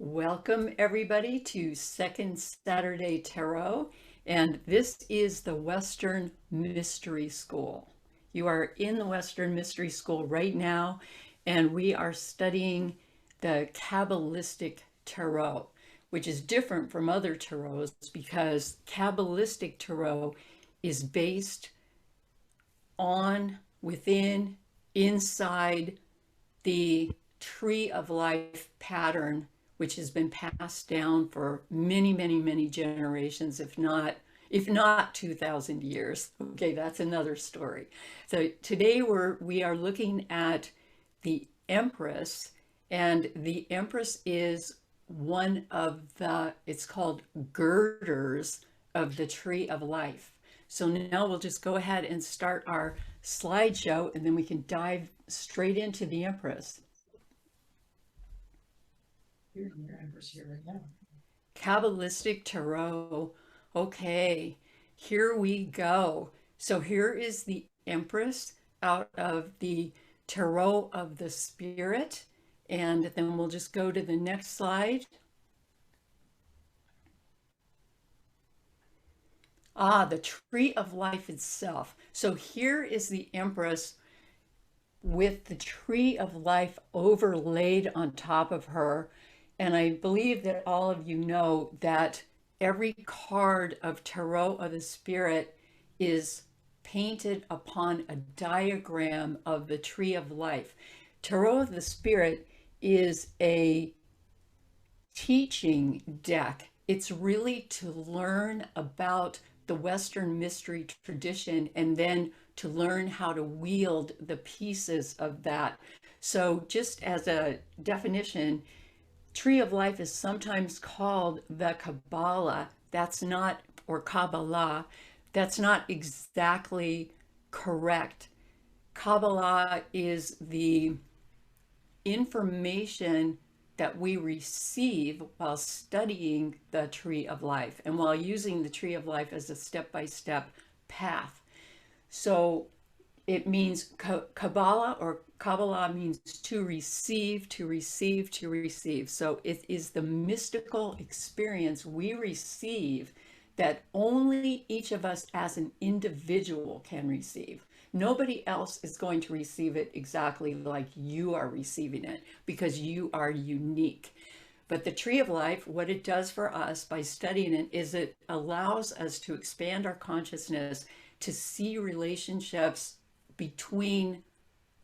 Welcome everybody to Second Saturday Tarot, and this is the Western Mystery School. You are in the Western Mystery School right now, and we are studying the Kabbalistic Tarot, which is different from other tarots because Kabbalistic Tarot is based on, within, inside the tree of life pattern, which has been passed down for many, many, many generations, if not 2,000 years. Okay, that's another story. So today we are looking at the Empress, and the Empress is one of it's called girders of the tree of life. So now we'll just go ahead and start our slideshow, and then we can dive straight into the Empress. You're your Empress here right now. Kabbalistic Tarot. Okay, here we go. So here is the Empress out of the Tarot of the Spirit. And then we'll just go to the next slide. The tree of life itself. So here is the Empress with the tree of life overlaid on top of her. And I believe that all of you know that every card of Tarot of the Spirit is painted upon a diagram of the tree of life. Tarot of the Spirit is a teaching deck. It's really to learn about the Western mystery tradition and then to learn how to wield the pieces of that. So just as a definition, Tree of Life is sometimes called the Kabbalah. That's not, or Kabbalah, that's not exactly correct. Kabbalah is the information that we receive while studying the Tree of Life and while using the Tree of Life as a step-by-step path. So it means Kabbalah, or Kabbalah means to receive, to receive, to receive. So it is the mystical experience we receive that only each of us as an individual can receive. Nobody else is going to receive it exactly like you are receiving it because you are unique. But the Tree of Life, what it does for us by studying it is it allows us to expand our consciousness to see relationships between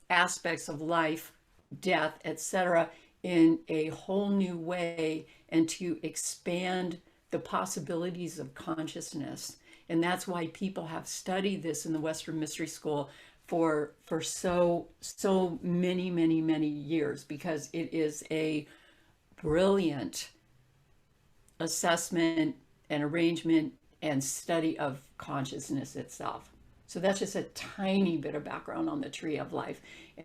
aspects of life, death, etc., in a whole new way, and to expand the possibilities of consciousness. And that's why people have studied this in the Western Mystery School for so many, many, many years, because it is a brilliant assessment and arrangement and study of consciousness itself. So that's just a tiny bit of background on the Tree of Life,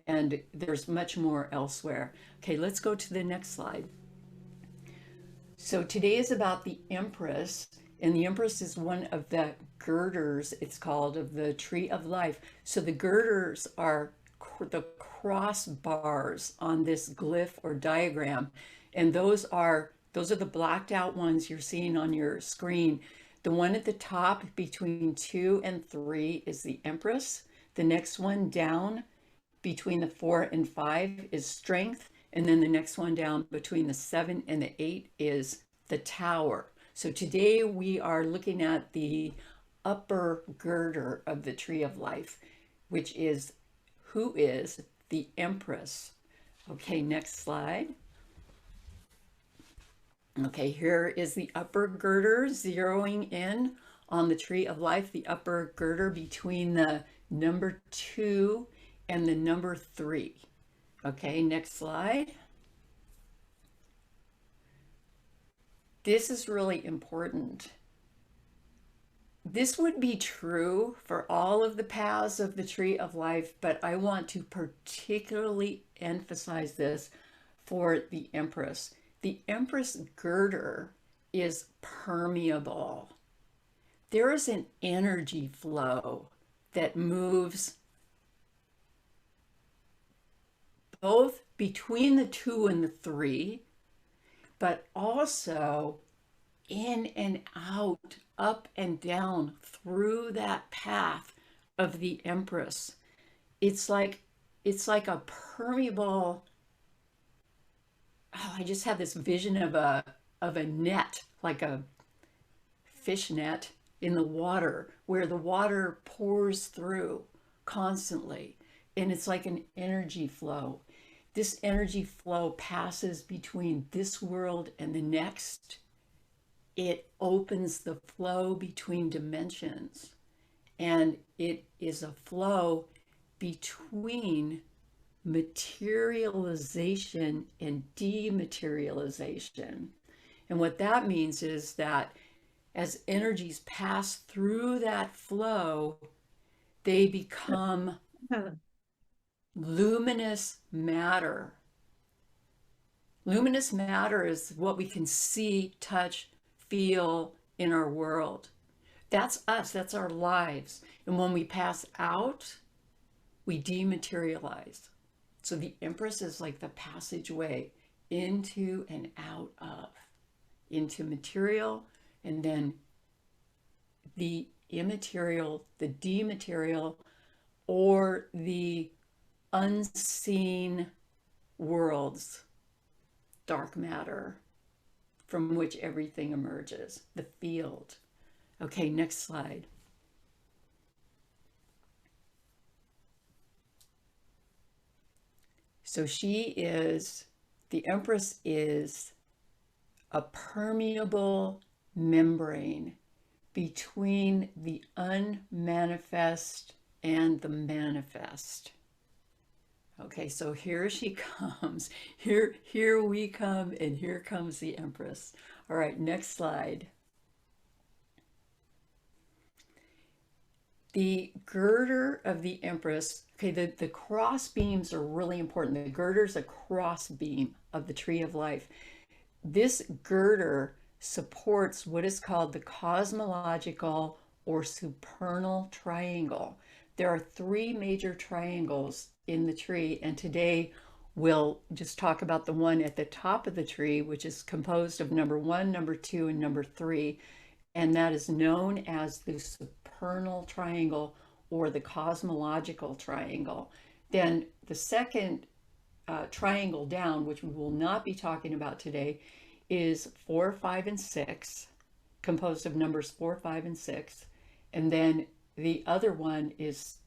and there's much more elsewhere. Okay, let's go to the next slide. So today is about the Empress, and the Empress is one of the girders, it's called, of the Tree of Life. So the girders are the crossbars on this glyph or diagram, and those are the blacked out ones you're seeing on your screen. The one at the top between 2 and 3 is the Empress. The next one down between the 4 and 5 is Strength. And then the next one down between the 7 and the 8 is the Tower. So today we are looking at the upper girder of the Tree of Life, which is who is the Empress. Okay, next slide. Okay, here is the upper girder zeroing in on the Tree of Life, the upper girder between the number 2 and the number 3. Okay, next slide. This is really important. This would be true for all of the paths of the Tree of Life, but I want to particularly emphasize this for the Empress. The Empress girder is permeable. There is an energy flow that moves both between the 2 and the 3, but also in and out, up and down through that path of the Empress. It's like a permeable, oh, I just have this vision of a net, like a fish net in the water, where the water pours through constantly, and it's like an energy flow. This energy flow passes between this world and the next. It opens the flow between dimensions, and it is a flow between materialization and dematerialization. And what that means is that as energies pass through that flow, they become luminous matter. Luminous matter is what we can see, touch, feel in our world. That's us, that's our lives. And when we pass out, we dematerialize. So the Empress is like the passageway into and out of, into material, and then the immaterial, the dematerial, or the unseen worlds, dark matter, from which everything emerges, the field. Okay, next slide. So the Empress is a permeable membrane between the unmanifest and the manifest. Okay, so here she comes. Here we come, and here comes the Empress. All right, next slide. The girder of the Empress, okay, the cross beams are really important. The girder is a cross beam of the tree of life. This girder supports what is called the cosmological or supernal triangle. There are three major triangles in the tree, and today we'll just talk about the one at the top of the tree, which is composed of number 1, number 2, and number 3, and that is known as the supernal triangle or the cosmological triangle. Then the second triangle down, which we will not be talking about today, is 4, 5, and 6, composed of numbers 4, 5, and 6. And then the other one is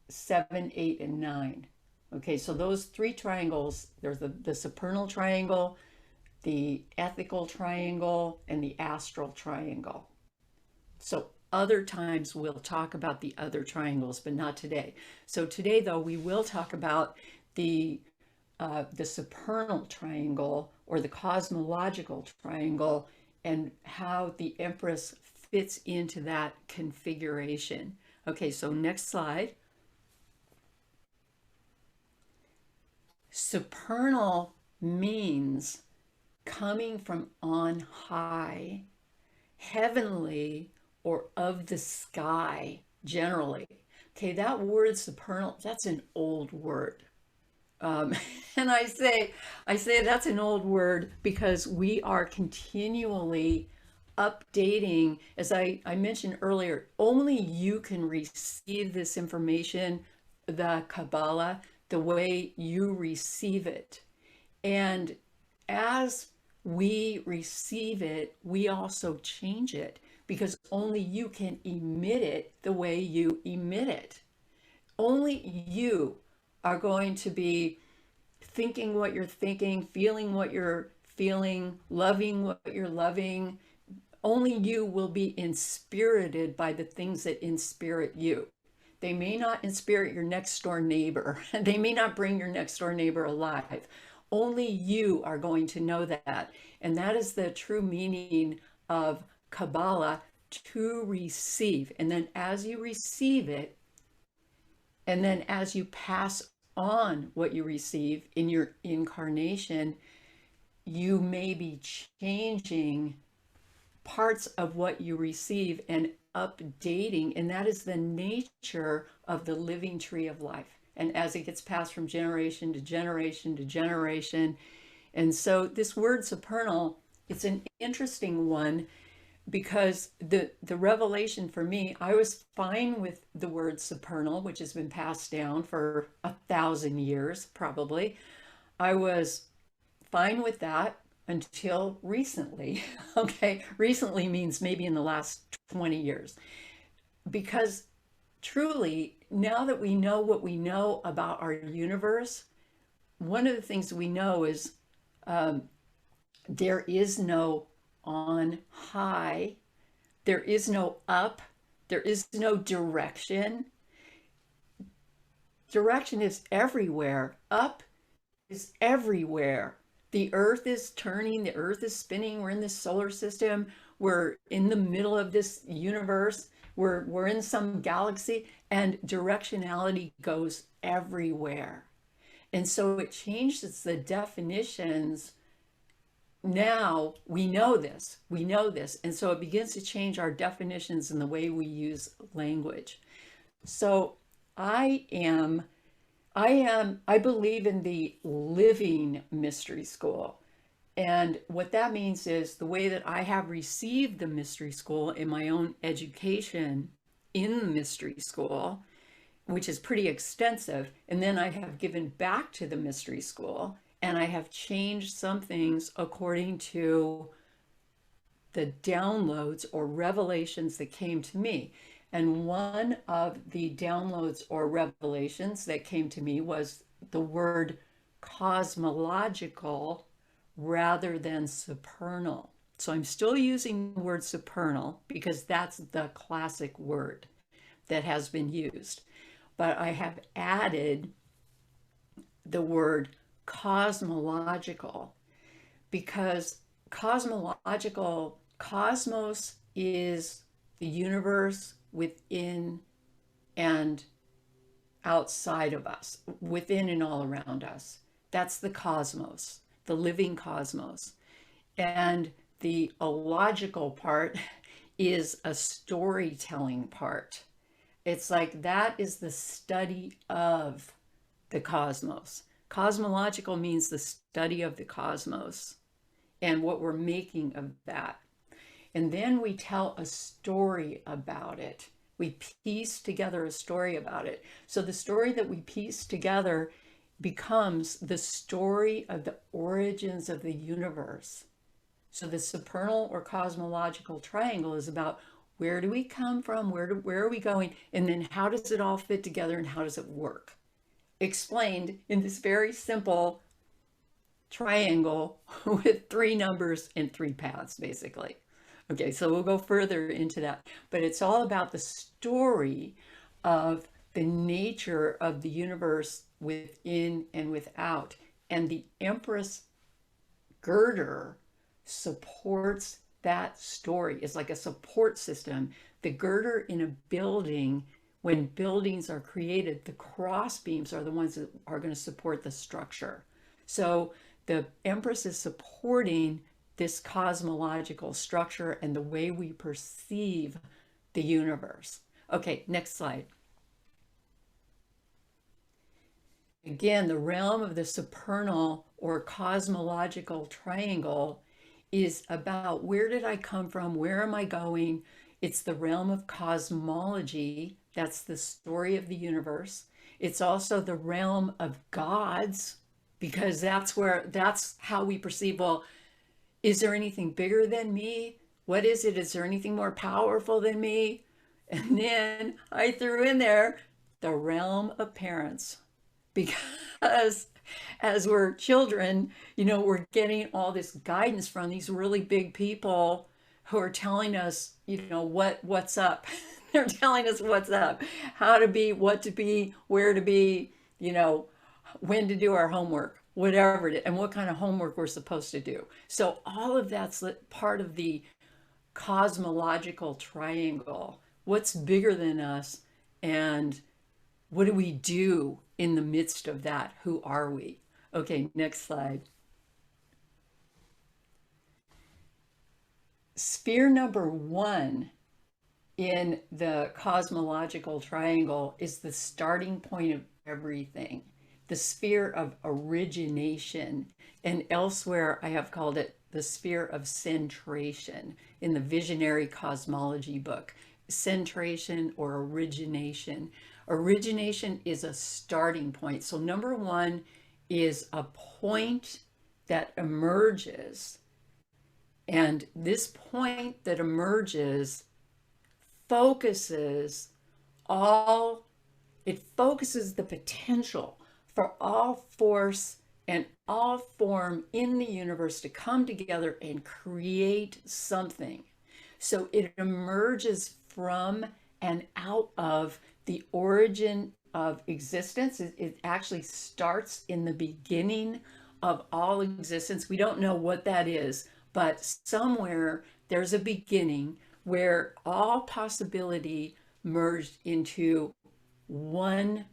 7, 8, and 9. Okay, so those three triangles, there's the supernal triangle, the ethical triangle, and the astral triangle. So other times we'll talk about the other triangles, but not today. So today, though, we will talk about the supernal triangle or the cosmological triangle and how the Empress fits into that configuration. Okay, so next slide. Supernal means coming from on high, heavenly, or of the sky, generally. Okay, that word supernal, that's an old word. And I say that's an old word because we are continually updating. As I mentioned earlier, only you can receive this information, the Kabbalah, the way you receive it. And as we receive it, we also change it because only you can emit it the way you emit it. Only you are going to be thinking what you're thinking, feeling what you're feeling, loving what you're loving. Only you will be inspirited by the things that inspirit you. They may not inspirit your next door neighbor. They may not bring your next door neighbor alive. Only you are going to know that. And that is the true meaning of Kabbalah, to receive. And then as you receive it, and then as you pass on what you receive in your incarnation, you may be changing parts of what you receive and updating. And that is the nature of the living tree of life. And as it gets passed from generation to generation to generation. And so this word supernal it's an interesting one because the revelation for me, I was fine with the word supernal, which has been passed down for 1,000 years, probably. I was fine with that until recently. Okay, recently means maybe in the last 20 years. Because truly, now that we know what we know about our universe, one of the things we know is um, there is no on high, there is no up, there is no direction. Direction is everywhere, up is everywhere. The earth is turning, the earth is spinning, we're in this solar system, we're in the middle of this universe, we're in some galaxy, and directionality goes everywhere. And so it changes the definitions. Now we know this. And so it begins to change our definitions and the way we use language. So I am I believe in the living mystery school. And what that means is the way that I have received the mystery school in my own education in the mystery school, which is pretty extensive. And then I have given back to the mystery school and I have changed some things according to the downloads or revelations that came to me. And one of the downloads or revelations that came to me was the word cosmological rather than supernal. So I'm still using the word supernal because that's the classic word that has been used. But I have added the word cosmological because cosmological, cosmos is the universe within and outside of us, within and all around us. That's the cosmos, the living cosmos. And the illogical part is a storytelling part. It's like that is the study of the cosmos. Cosmological means the study of the cosmos and what we're making of that. And then we tell a story about it. We piece together a story about it. So the story that we piece together becomes the story of the origins of the universe. So the supernal or cosmological triangle is about where do we come from, where are we going, and then how does it all fit together and how does it work? Explained in this very simple triangle with 3 numbers and 3 paths, basically. Okay, so we'll go further into that. But it's all about the story of the nature of the universe within and without. And the Empress girder supports that story. It's like a support system. The girder in a building, when buildings are created, the cross beams are the ones that are going to support the structure. So the Empress is supporting this cosmological structure and the way we perceive the universe. Okay, next slide. Again, the realm of the supernal or cosmological triangle is about where did I come from? Where am I going? It's the realm of cosmology. That's the story of the universe. It's also the realm of gods, because that's how we perceive, well, is there anything bigger than me? What is it? Is there anything more powerful than me? And then I threw in there the realm of parents, because as we're children, we're getting all this guidance from these really big people who are telling us, what's up. They're telling us what's up, how to be, what to be, where to be, when to do our homework, whatever it is, and what kind of homework we're supposed to do. So all of that's part of the cosmological triangle. What's bigger than us, and what do we do in the midst of that? Who are we? Okay, next slide. Sphere number 1 in the cosmological triangle is the starting point of everything, the sphere of origination. And elsewhere, I have called it the sphere of centration in the Visionary Cosmology book. Centration or origination. Origination is a starting point. So number one is a point that emerges. And this point that emerges focuses it focuses the potential for all force and all form in the universe to come together and create something. So it emerges from and out of the origin of existence. It actually starts in the beginning of all existence. We don't know what that is, but somewhere there's a beginning where all possibility merged into one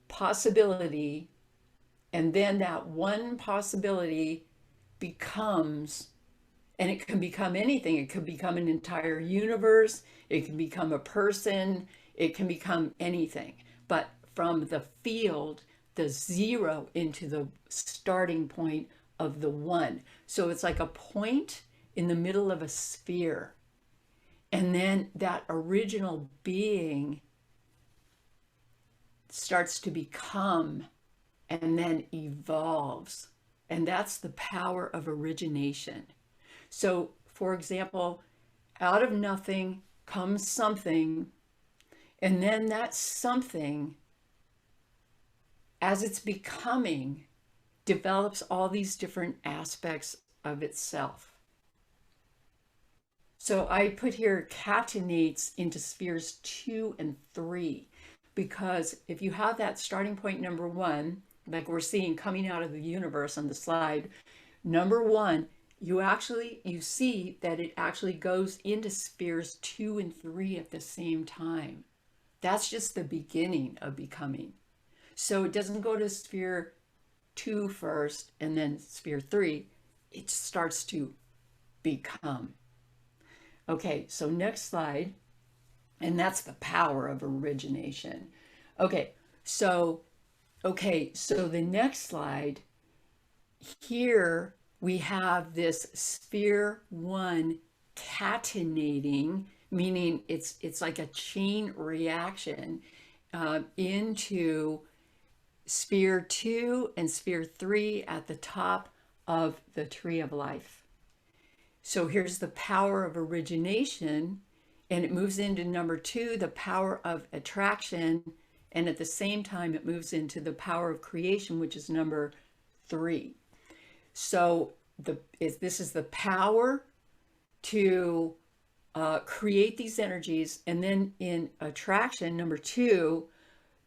possibility, and then that one possibility becomes, and it can become anything. It could become an entire universe, it can become a person, it can become anything. But from the field, the zero into the starting point of the one. So it's like a point in the middle of a sphere. And then that original being starts to become and then evolves. And that's the power of origination. So, for example, out of nothing comes something, and then that something, as it's becoming, develops all these different aspects of itself. So I put here catenates into spheres 2 and 3, because if you have that starting point number one, like we're seeing coming out of the universe on the slide, number one, you see that it actually goes into spheres 2 and 3 at the same time. That's just the beginning of becoming. So it doesn't go to sphere 2 first and then sphere 3. It starts to become. Okay, so next slide. And that's the power of origination. Okay, so the next slide, here we have this sphere 1 catenating, meaning it's like a chain reaction into sphere 2 and sphere 3 at the top of the tree of life. So here's the power of origination, and it moves into number 2, the power of attraction, and at the same time it moves into the power of creation, which is number 3. So this is the power to create these energies, and then in attraction, number 2,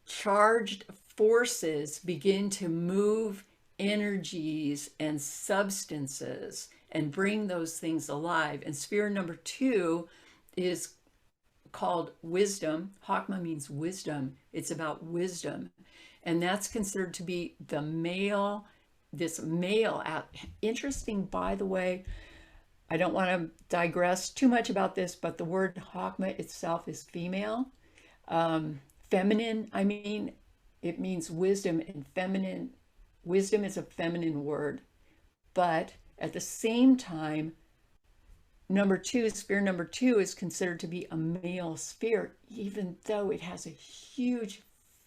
charged forces begin to move energies and substances and bring those things alive. And sphere number 2 is called wisdom. Hakma means wisdom. It's about wisdom. And that's considered to be the male, this male. Interesting, by the way, I don't want to digress too much about this, but the word Hakma itself is female. Feminine, I mean, it means wisdom, and feminine. Wisdom is a feminine word. But at the same time, sphere number 2 is considered to be a male sphere, even though it has a huge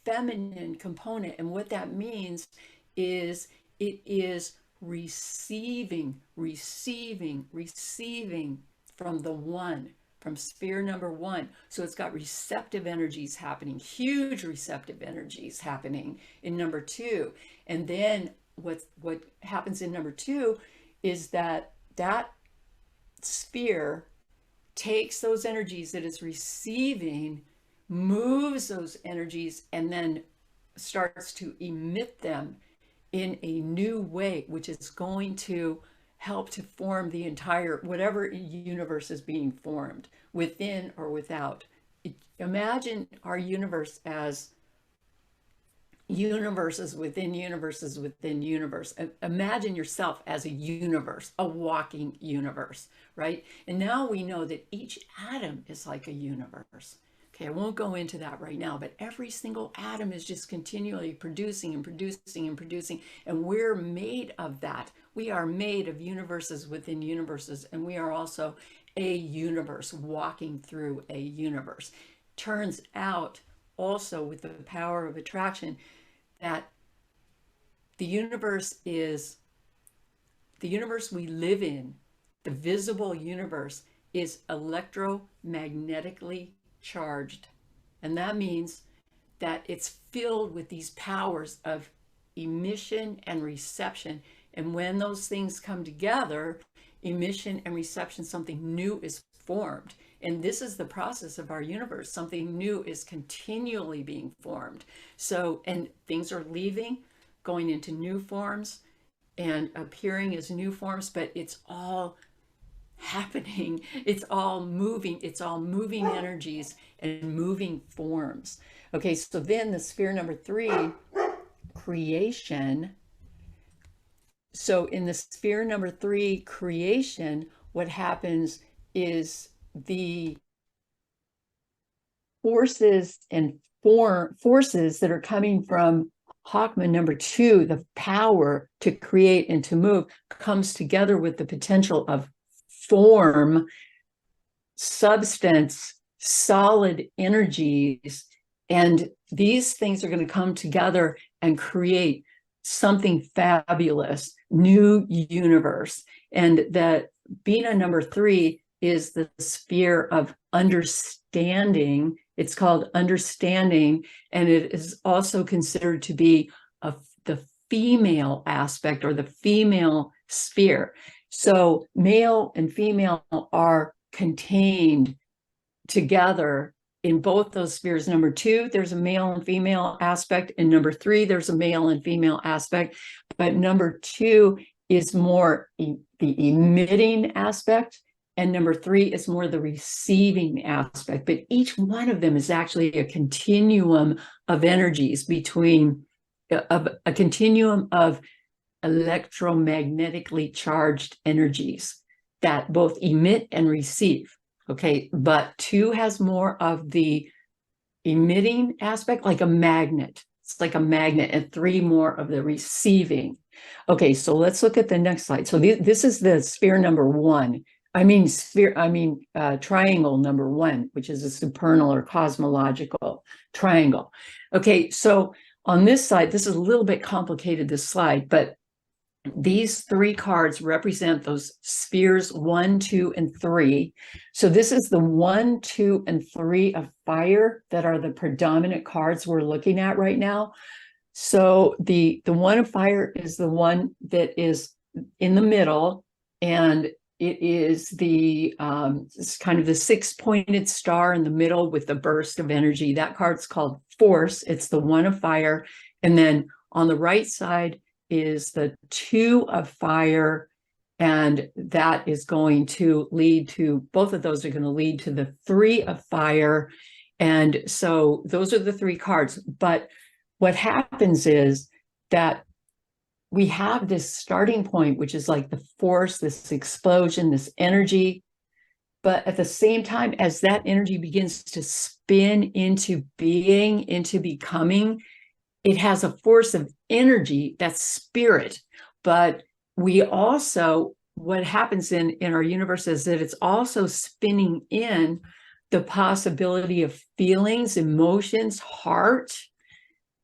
feminine component. And what that means is it is receiving from the one, from sphere number 1. So it's got receptive energies happening, huge receptive energies happening in number 2. And then what happens in number 2 is that sphere takes those energies that it's receiving, moves those energies, and then starts to emit them in a new way, which is going to help to form the entire, whatever universe is being formed, within or without. Imagine our universe as universes within universes within universe. Imagine yourself as a universe, a walking universe, right? And now we know that each atom is like a universe. Okay, I won't go into that right now, but every single atom is just continually producing and producing and producing, and we're made of that. We are made of universes within universes, and we are also a universe walking through a universe. Turns out also with the power of attraction that the universe we live in, the visible universe, is electromagnetically charged. And that means that it's filled with these powers of emission and reception. And when those things come together, emission and reception, something new is formed. And this is the process of our universe. Something new is continually being formed. So, and things are leaving, going into new forms and appearing as new forms, but it's all happening. It's all moving energies and moving forms. Okay, so then the sphere number 3, creation. So in the sphere number 3, creation, what happens is the forces and forces that are coming from Hawkman number 2, the power to create and to move, comes together with the potential of form, substance, solid energies. And these things are going to come together and create something fabulous, new universe. And that Bina number 3 is the sphere of understanding. It's called understanding, and it is also considered to be the female aspect or the female sphere. So male and female are contained together in both those spheres. Number 2, there's a male and female aspect. And number 3, there's a male and female aspect. But number 2 is more the emitting aspect. And number 3 is more the receiving aspect. But each one of them is actually a continuum of energies between a continuum of electromagnetically charged energies that both emit and receive. Okay, but 2 has more of the emitting aspect, like a magnet. It's like a magnet, and 3 more of the receiving. Okay, so let's look at the next slide. So this is the sphere number 1. Triangle number 1, which is a supernal or cosmological triangle. Okay, so on this side, this is a little bit complicated, this slide, but these 3 cards represent those spheres 1, 2, and 3. So this is the 1, 2, and 3 of fire that are the predominant cards we're looking at right now. So the 1 of fire is the one that is in the middle, and it is it's kind of the 6-pointed star in the middle with the burst of energy. That card's called Force. It's the 1 of fire. And then on the right side is the 2 of fire, and that is going to lead to, both of those are going to lead to the 3 of fire. And so those are the 3 cards. But what happens is that we have this starting point, which is like the force, this explosion, this energy. But at the same time, as that energy begins to spin into being, into becoming, it has a force of energy, that's spirit. But we also, what happens in our universe is that it's also spinning in the possibility of feelings, emotions, heart,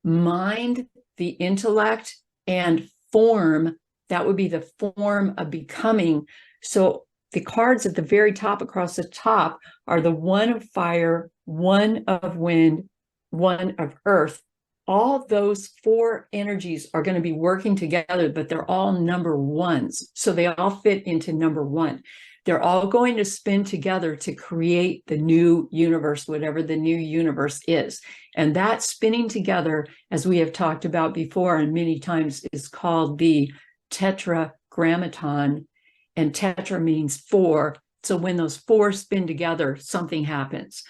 mind, the intellect, and form. That would be the form of becoming. So the cards at the very top, across the top, are the 1 of fire, 1 of wind, 1 of earth. All those 4 energies are going to be working together, but they're all number 1s. So they all fit into number 1. They're all going to spin together to create the new universe, whatever the new universe is. And that spinning together, as we have talked about before and many times, is called the tetragrammaton. And tetra means 4. So when those 4 spin together, something happens.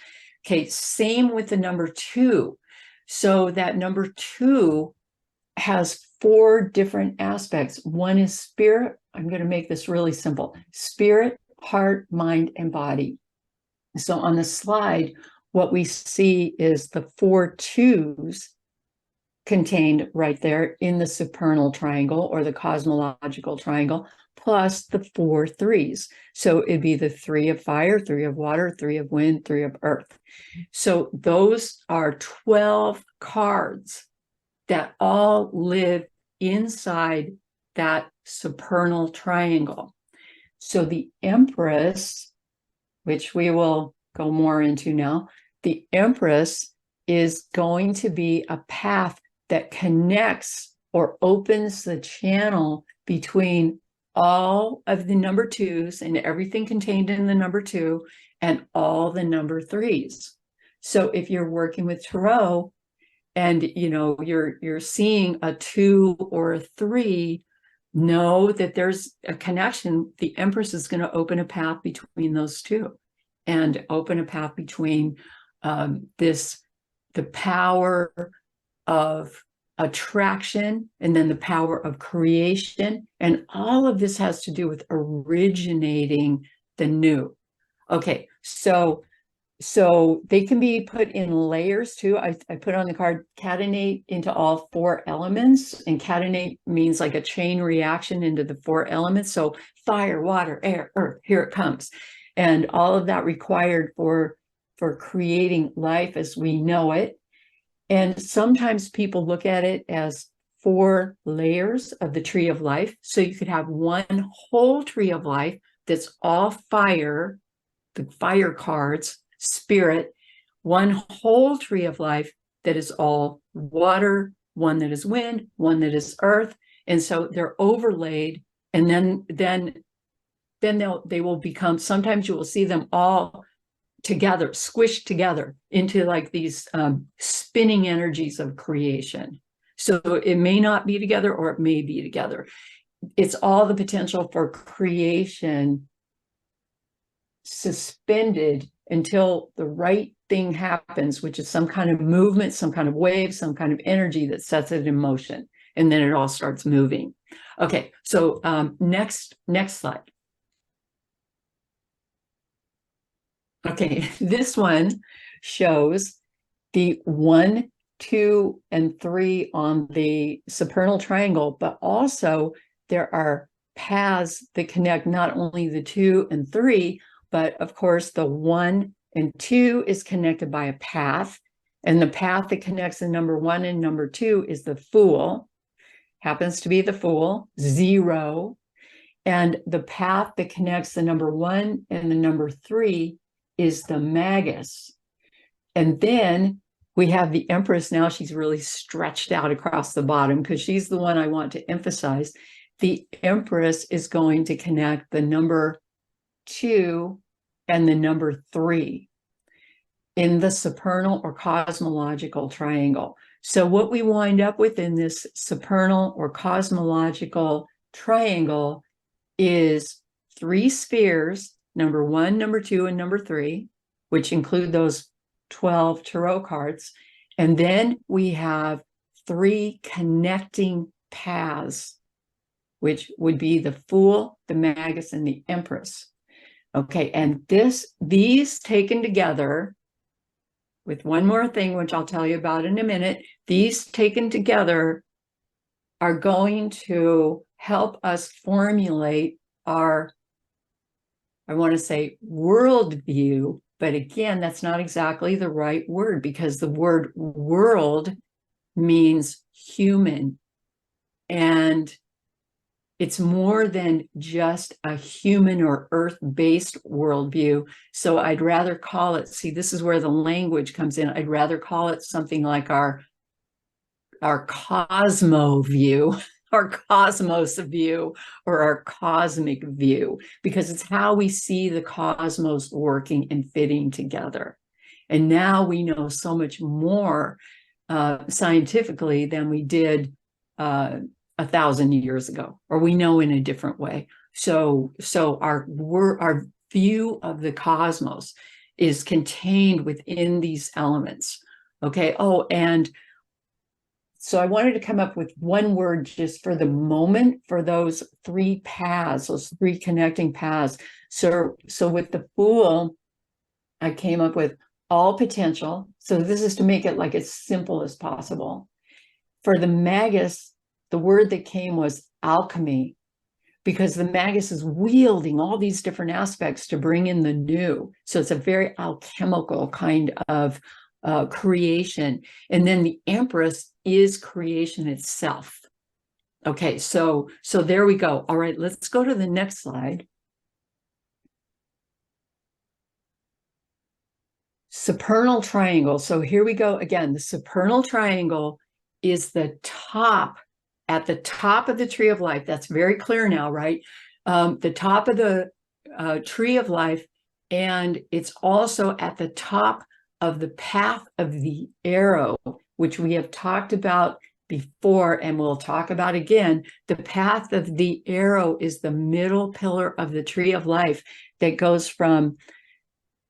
Okay, same with the number 2. So that number 2 has 4 different aspects. 1 is spirit. I'm going to make this really simple. Spirit, heart, mind, and body. So on the slide, what we see is the 4 twos contained right there in the supernal triangle or the cosmological triangle, plus the 4 threes. So it'd be the 3 of fire, 3 of water, 3 of wind, 3 of earth. So those are 12 cards that all live inside that supernal triangle. So the Empress, which we will go more into now, the Empress is going to be a path that connects or opens the channel between all of the number twos and everything contained in the number two and all the number threes. So if you're working with tarot and you're seeing a 2 or a 3, know that there's a connection. The Empress is going to open a path between those two and open a path between the power of attraction and then the power of creation. And all of this has to do with originating the new. Okay, so they can be put in layers too. I put on the card catenate into all 4 elements, and catenate means like a chain reaction into the 4 elements. So fire, water, air, earth, here it comes. And all of that required for creating life as we know it. And sometimes people look at it as 4 layers of the tree of life. So you could have one whole tree of life that's all fire, the fire cards, spirit, one whole tree of life that is all water, one that is wind, one that is earth. And so they're overlaid, and then they will become, sometimes you will see them all together, squished together into like these spinning energies of creation. So it may not be together, or it may be together. It's all the potential for creation suspended until the right thing happens, which is some kind of movement, some kind of wave, some kind of energy that sets it in motion. And then it all starts moving. Okay, so next slide. Okay, this one shows the 1, 2, and 3 on the supernal triangle, but also there are paths that connect not only the 2 and 3, but of course the 1 and 2 is connected by a path, and the path that connects the number 1 and number 2 is the Fool, happens to be the Fool, 0, and the path that connects the number 1 and the number 3 is the Magus. And then we have the Empress. Now she's really stretched out across the bottom because she's the one I want to emphasize. The Empress is going to connect the number 2 and the number 3 in the supernal or cosmological triangle. So what we wind up with in this supernal or cosmological triangle is 3 spheres, number 1, number 2, and number 3, which include those 12 tarot cards. And then we have 3 connecting paths, which would be the Fool, the Magus, and the Empress. Okay, and these taken together with one more thing, which I'll tell you about in a minute, these taken together are going to help us formulate our, I want to say, worldview, but again, that's not exactly the right word, because the word world means human, and it's more than just a human or earth-based worldview. So I'd rather call it, see, this is where the language comes in. I'd rather call it something like our cosmo view, our cosmos view, or our cosmic view, because it's how we see the cosmos working and fitting together. And now we know so much more scientifically than we did 1,000 years ago, or we know in a different way. So our view of the cosmos is contained within these elements. Okay. Oh, and so I wanted to come up with one word just for the moment for those 3 paths, those 3 connecting paths. So with the Fool, I came up with all potential. So this is to make it like as simple as possible. For the magus, the word that came was alchemy, because the magus is wielding all these different aspects to bring in the new. So it's a very alchemical kind of creation. And then the Empress is creation itself. Okay, so there we go. All right, let's go to the next slide. Supernal triangle. So here we go again. The supernal triangle is the top, at the top of the tree of life. That's very clear now, right? The top of the tree of life, and it's also at the top of the path of the arrow, which we have talked about before and we'll talk about again. The path of the arrow is the middle pillar of the tree of life that goes from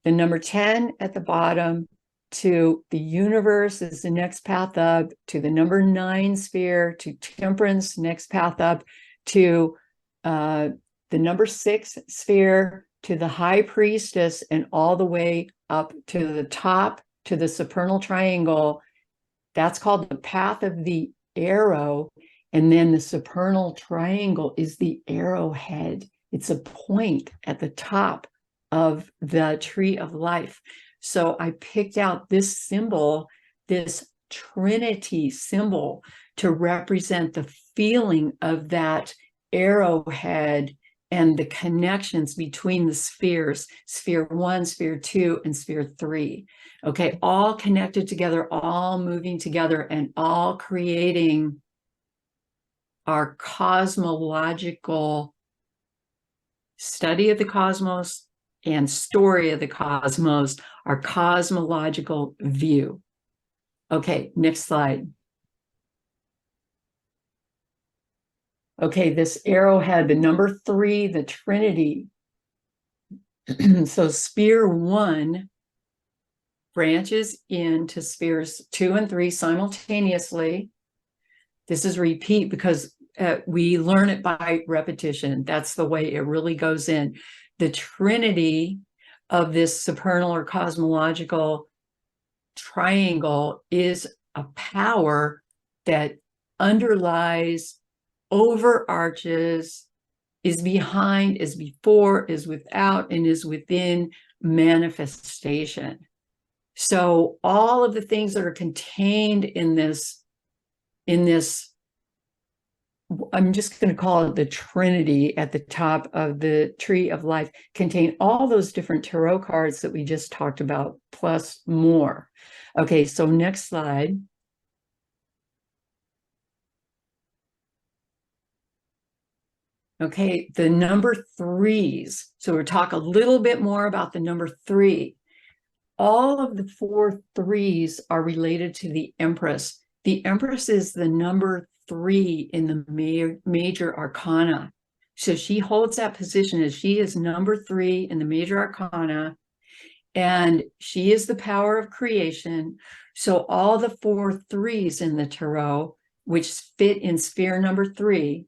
the number 10 at the bottom to the universe is the next path up, to the number 9 sphere, to temperance, next path up, to the number 6 sphere, to the high priestess, and all the way up to the top, to the supernal triangle. That's called the path of the arrow. And then the supernal triangle is the arrowhead. It's a point at the top of the tree of life. So I picked out this symbol, this Trinity symbol, to represent the feeling of that arrowhead and the connections between the spheres, sphere 1, sphere 2, and sphere 3. Okay, all connected together, all moving together, and all creating our cosmological study of the cosmos and story of the cosmos, our cosmological view. Okay, next slide. Okay, this arrowhead, the number 3, the Trinity. So sphere 1 branches into spheres 2 and 3 simultaneously. This is repeat because we learn it by repetition. That's the way it really goes in. The Trinity of this supernal or cosmological triangle is a power that underlies, overarches, is behind, is before, is without, and is within manifestation. So all of the things that are contained in this, I'm just going to call it the Trinity at the top of the tree of life, contain all those different tarot cards that we just talked about, plus more. Okay, so next slide. Okay, the number 3s. So we'll talk a little bit more about the number 3. All of the 4 3s are related to the Empress. The Empress is the number 3 in the major arcana. So she holds that position as she is number 3 in the major arcana, and she is the power of creation. So all the 4 3s in the tarot, which fit in sphere number 3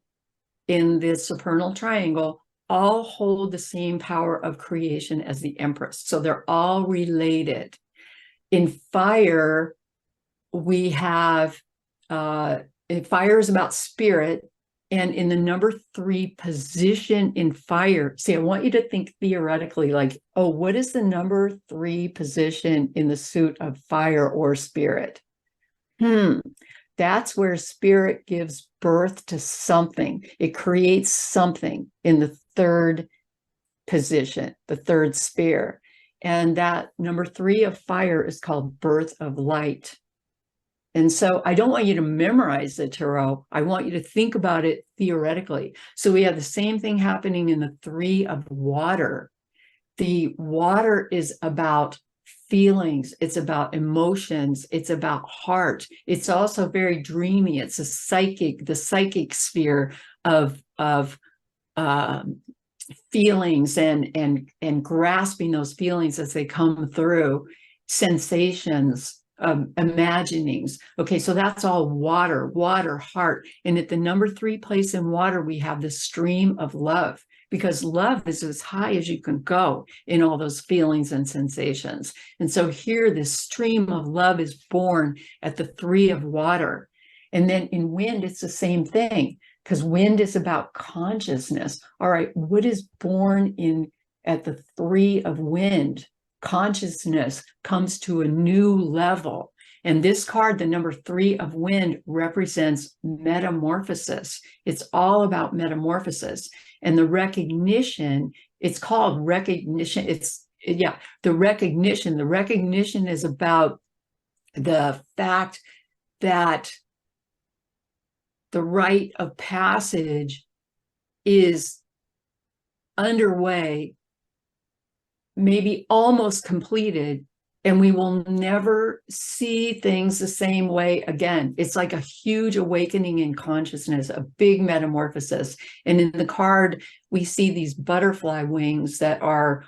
in the supernal triangle, all hold the same power of creation as the Empress. So they're all related. In fire, we have fire is about spirit, and in the number 3 position in fire, see, I want you to think theoretically, like, oh, what is the number 3 position in the suit of fire or spirit? That's where spirit gives birth to something. It creates something in the 3rd position, the 3rd sphere. And that number 3 of fire is called birth of light. And so I don't want you to memorize the tarot. I want you to think about it theoretically. So we have the same thing happening in the 3 of water. The water is about feelings, it's about emotions, it's about heart. It's also very dreamy. It's the psychic sphere of feelings and grasping those feelings as they come through, sensations, imaginings. Okay, so that's all water, heart. And at the number 3 place in water, we have the stream of love. because love is as high as you can go in all those feelings and sensations. And so here, this stream of love is born at the 3 of water. And then in wind, it's the same thing, because wind is about consciousness. All right, what is born in at the 3 of wind? Consciousness comes to a new level. And this card, the number 3 of wind, represents metamorphosis. It's all about metamorphosis. And the recognition, it's called recognition. The recognition. The recognition is about the fact that the rite of passage is underway, maybe almost completed, and we will never see things the same way again. It's like a huge awakening in consciousness, a big metamorphosis. And in the card, we see these butterfly wings that are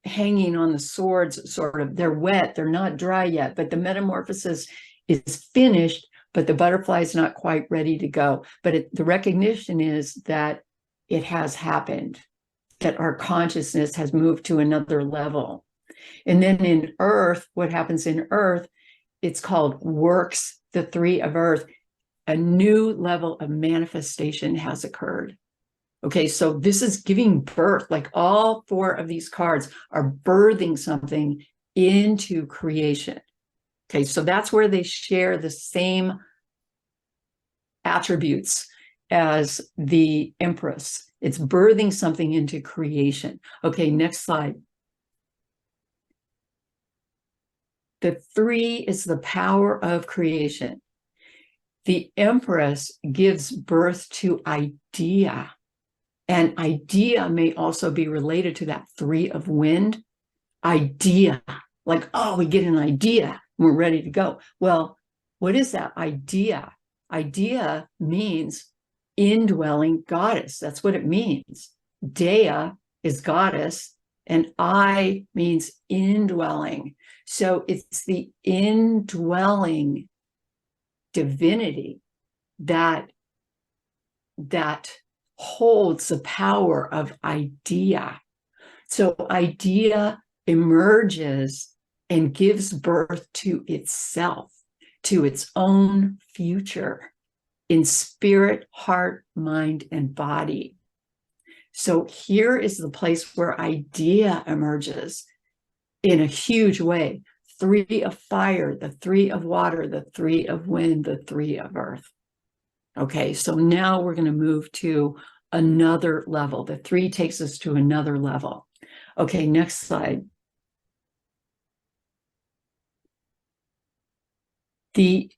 hanging on the swords, sort of. They're wet, they're not dry yet, but the metamorphosis is finished, but the butterfly is not quite ready to go. But the recognition is that it has happened, that our consciousness has moved to another level. And then in earth, what happens in earth, it's called works, the 3 of earth. A new level of manifestation has occurred. Okay, so this is giving birth, like all 4 of these cards are birthing something into creation. Okay, so that's where they share the same attributes as the Empress. It's birthing something into creation. Okay, next slide. The 3 is the power of creation. The Empress gives birth to idea. And idea may also be related to that 3 of wind. Idea, like, oh, we get an idea, we're ready to go. Well, what is that idea? Idea means indwelling goddess. That's what it means. Dea is goddess, and I means indwelling. So it's the indwelling divinity that holds the power of idea. So idea emerges and gives birth to itself, to its own future in spirit, heart, mind, and body. So here is the place where idea emerges in a huge way. 3 of fire, the 3 of water, the 3 of wind, the 3 of earth. Okay, so now we're going to move to another level. The 3 takes us to another level. Okay, next slide. The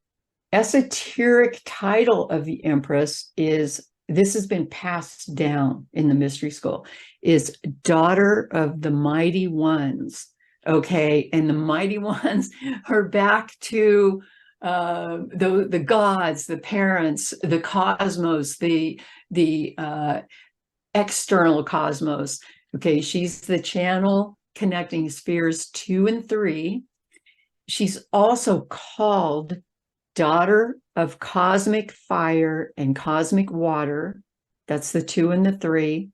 esoteric title of the Empress is, this has been passed down in the mystery school, is Daughter of the Mighty Ones. Okay, and the Mighty Ones are back to the gods, the parents, the cosmos, the external cosmos. Okay, she's the channel connecting spheres 2 and 3. She's also called Daughter of Cosmic Fire and Cosmic Water. That's the 2 and the 3.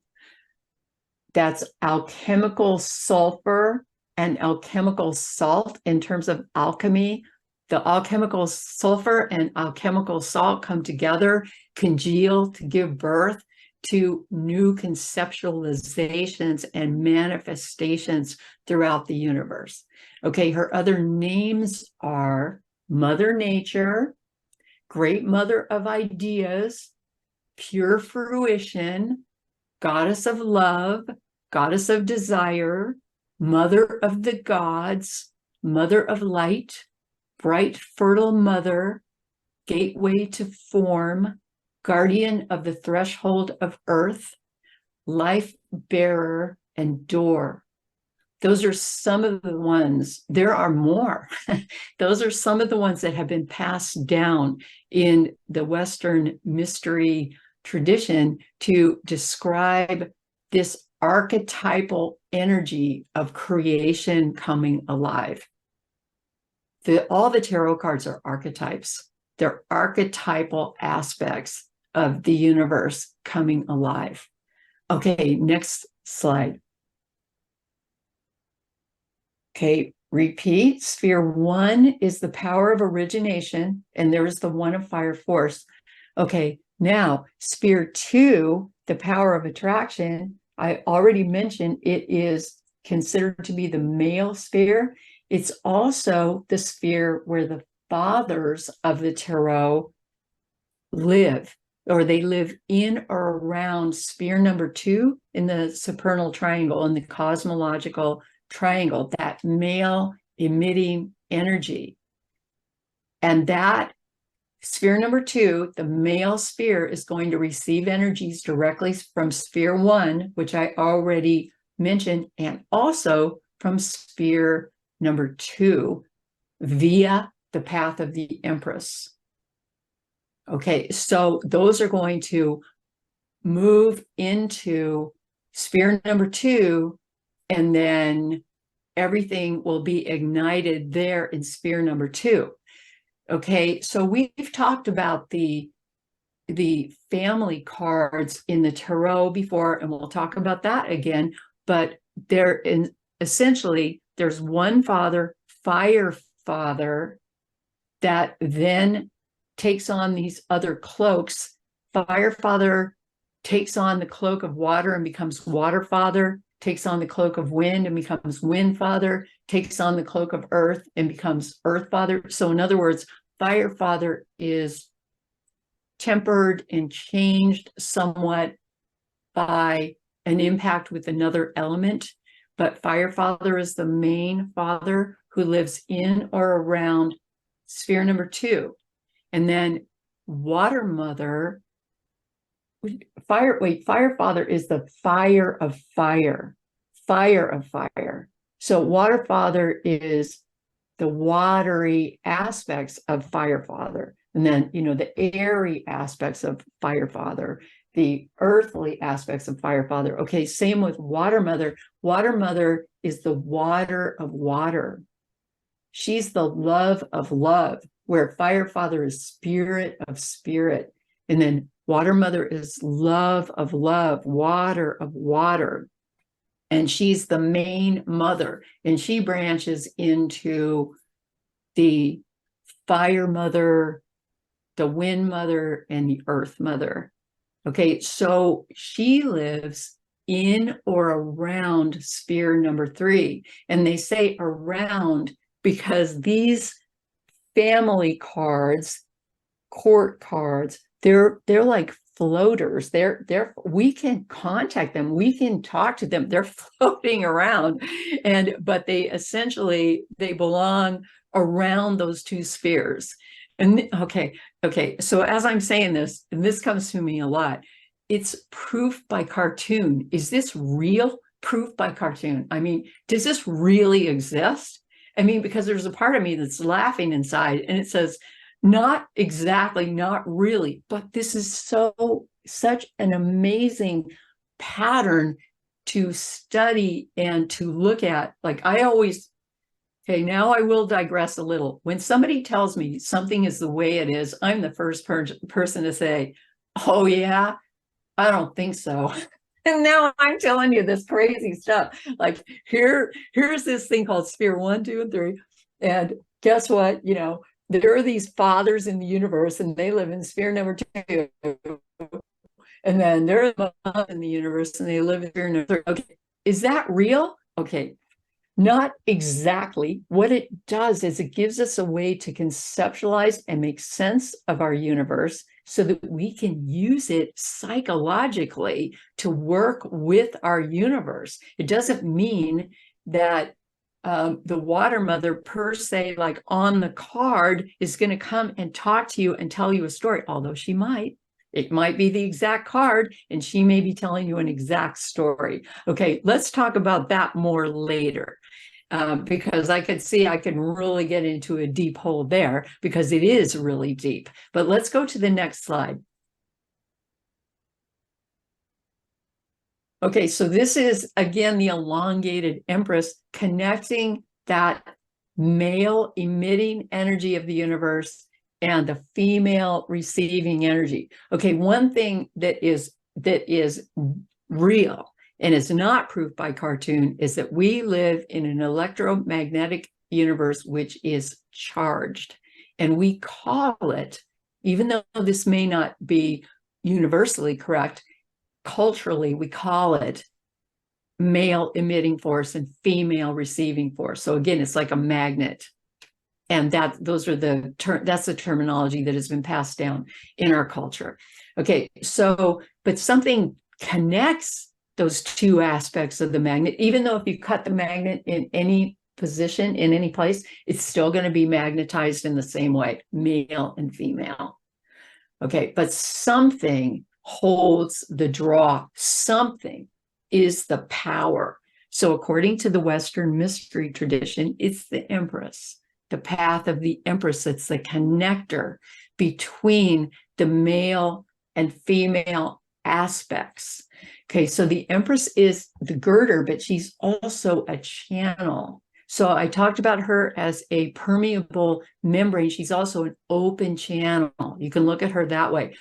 That's alchemical sulfur and alchemical salt in terms of alchemy. The alchemical sulfur and alchemical salt come together, congeal to give birth to new conceptualizations and manifestations throughout the universe. Okay, her other names are Mother Nature, Great Mother of Ideas, Pure Fruition, Goddess of Love, Goddess of Desire, Mother of the Gods, Mother of Light, Bright Fertile Mother, Gateway to Form, Guardian of the Threshold of Earth, Life Bearer, and Door. Those are some of the ones. There are more. Those are some of the ones that have been passed down in the Western mystery tradition to describe this archetypal energy of creation coming alive. All the tarot cards are archetypes. They're archetypal aspects of the universe coming alive. Okay, next slide. Okay, repeat. Sphere 1 is the power of origination, and there's the one of fire force. Okay, now sphere 2, the power of attraction. I already mentioned it is considered to be the male sphere. It's also the sphere where the fathers of the tarot live, or they live in or around sphere number 2 in the supernal triangle, in the cosmological triangle, that male emitting energy. And that sphere number 2, the male sphere, is going to receive energies directly from sphere 1, which I already mentioned, and also from sphere number 2 via the path of the Empress. Okay, so those are going to move into sphere number 2, and then everything will be ignited there in sphere number 2. Okay, so we've talked about the family cards in the tarot before, and we'll talk about that again. But essentially there's one father, fire father, that then takes on these other cloaks. Fire father takes on the cloak of water and becomes water father, takes on the cloak of wind and becomes wind father, takes on the cloak of earth and becomes earth father. So in other words, fire father is tempered and changed somewhat by an impact with another element, but fire father is the main father who lives in or around sphere number 2. And then water mother, fire father is the fire of fire. So water father is the watery aspects of fire father. And then, the airy aspects of fire father, the earthly aspects of fire father. Okay, same with water mother. Water mother is the water of water. She's the love of love, where fire father is spirit of spirit. And then water mother is love of love, water of water. And she's the main mother. And she branches into the fire mother, the wind mother, and the earth mother. Okay, so she lives in or around sphere number 3. And they say around because these family cards, court cards, they're like floaters. We can contact them, we can talk to them. They're floating around, but they belong around those two spheres. And okay, so as I'm saying this, and this comes to me a lot, it's proof by cartoon. Is this real? Proof by cartoon. I mean, does this really exist? I mean, because there's a part of me that's laughing inside, and it says, not exactly, not really, but this is such an amazing pattern to study and to look at. Like okay, now I will digress a little. When somebody tells me something is the way it is, I'm the first person to say, oh yeah, I don't think so. And now I'm telling you this crazy stuff. Like here's this thing called sphere 1, 2, and 3. And guess what? There are these fathers in the universe, and they live in sphere number 2. And then there are mothers in the universe, and they live in sphere number 3. Okay, is that real? Okay, not exactly. What it does is it gives us a way to conceptualize and make sense of our universe so that we can use it psychologically to work with our universe. It doesn't mean that the water mother per se, like on the card, is going to come and talk to you and tell you a story, although she might. It might be the exact card, and she may be telling you an exact story. Okay, let's talk about that more later, because I can really get into a deep hole there, because it is really deep. But let's go to the next slide. Okay, so this is, again, the elongated Empress connecting that male emitting energy of the universe and the female receiving energy. Okay, one thing that is real and is not proof by cartoon is that we live in an electromagnetic universe which is charged. And we call it, even though this may not be universally correct, culturally, we call it male emitting force and female receiving force. So again, it's like a magnet. And that's the terminology that has been passed down in our culture. Okay, so, but something connects those two aspects of the magnet, even though if you cut the magnet in any position, in any place, it's still going to be magnetized in the same way, male and female. Okay, but something holds the draw. Something is the power. So according to the Western mystery tradition, it's the Empress, the path of the Empress. That's the connector between the male and female aspects. Okay, so the Empress is the girder, but she's also a channel. So I talked about her as a permeable membrane. She's also an open channel. You can look at her that way.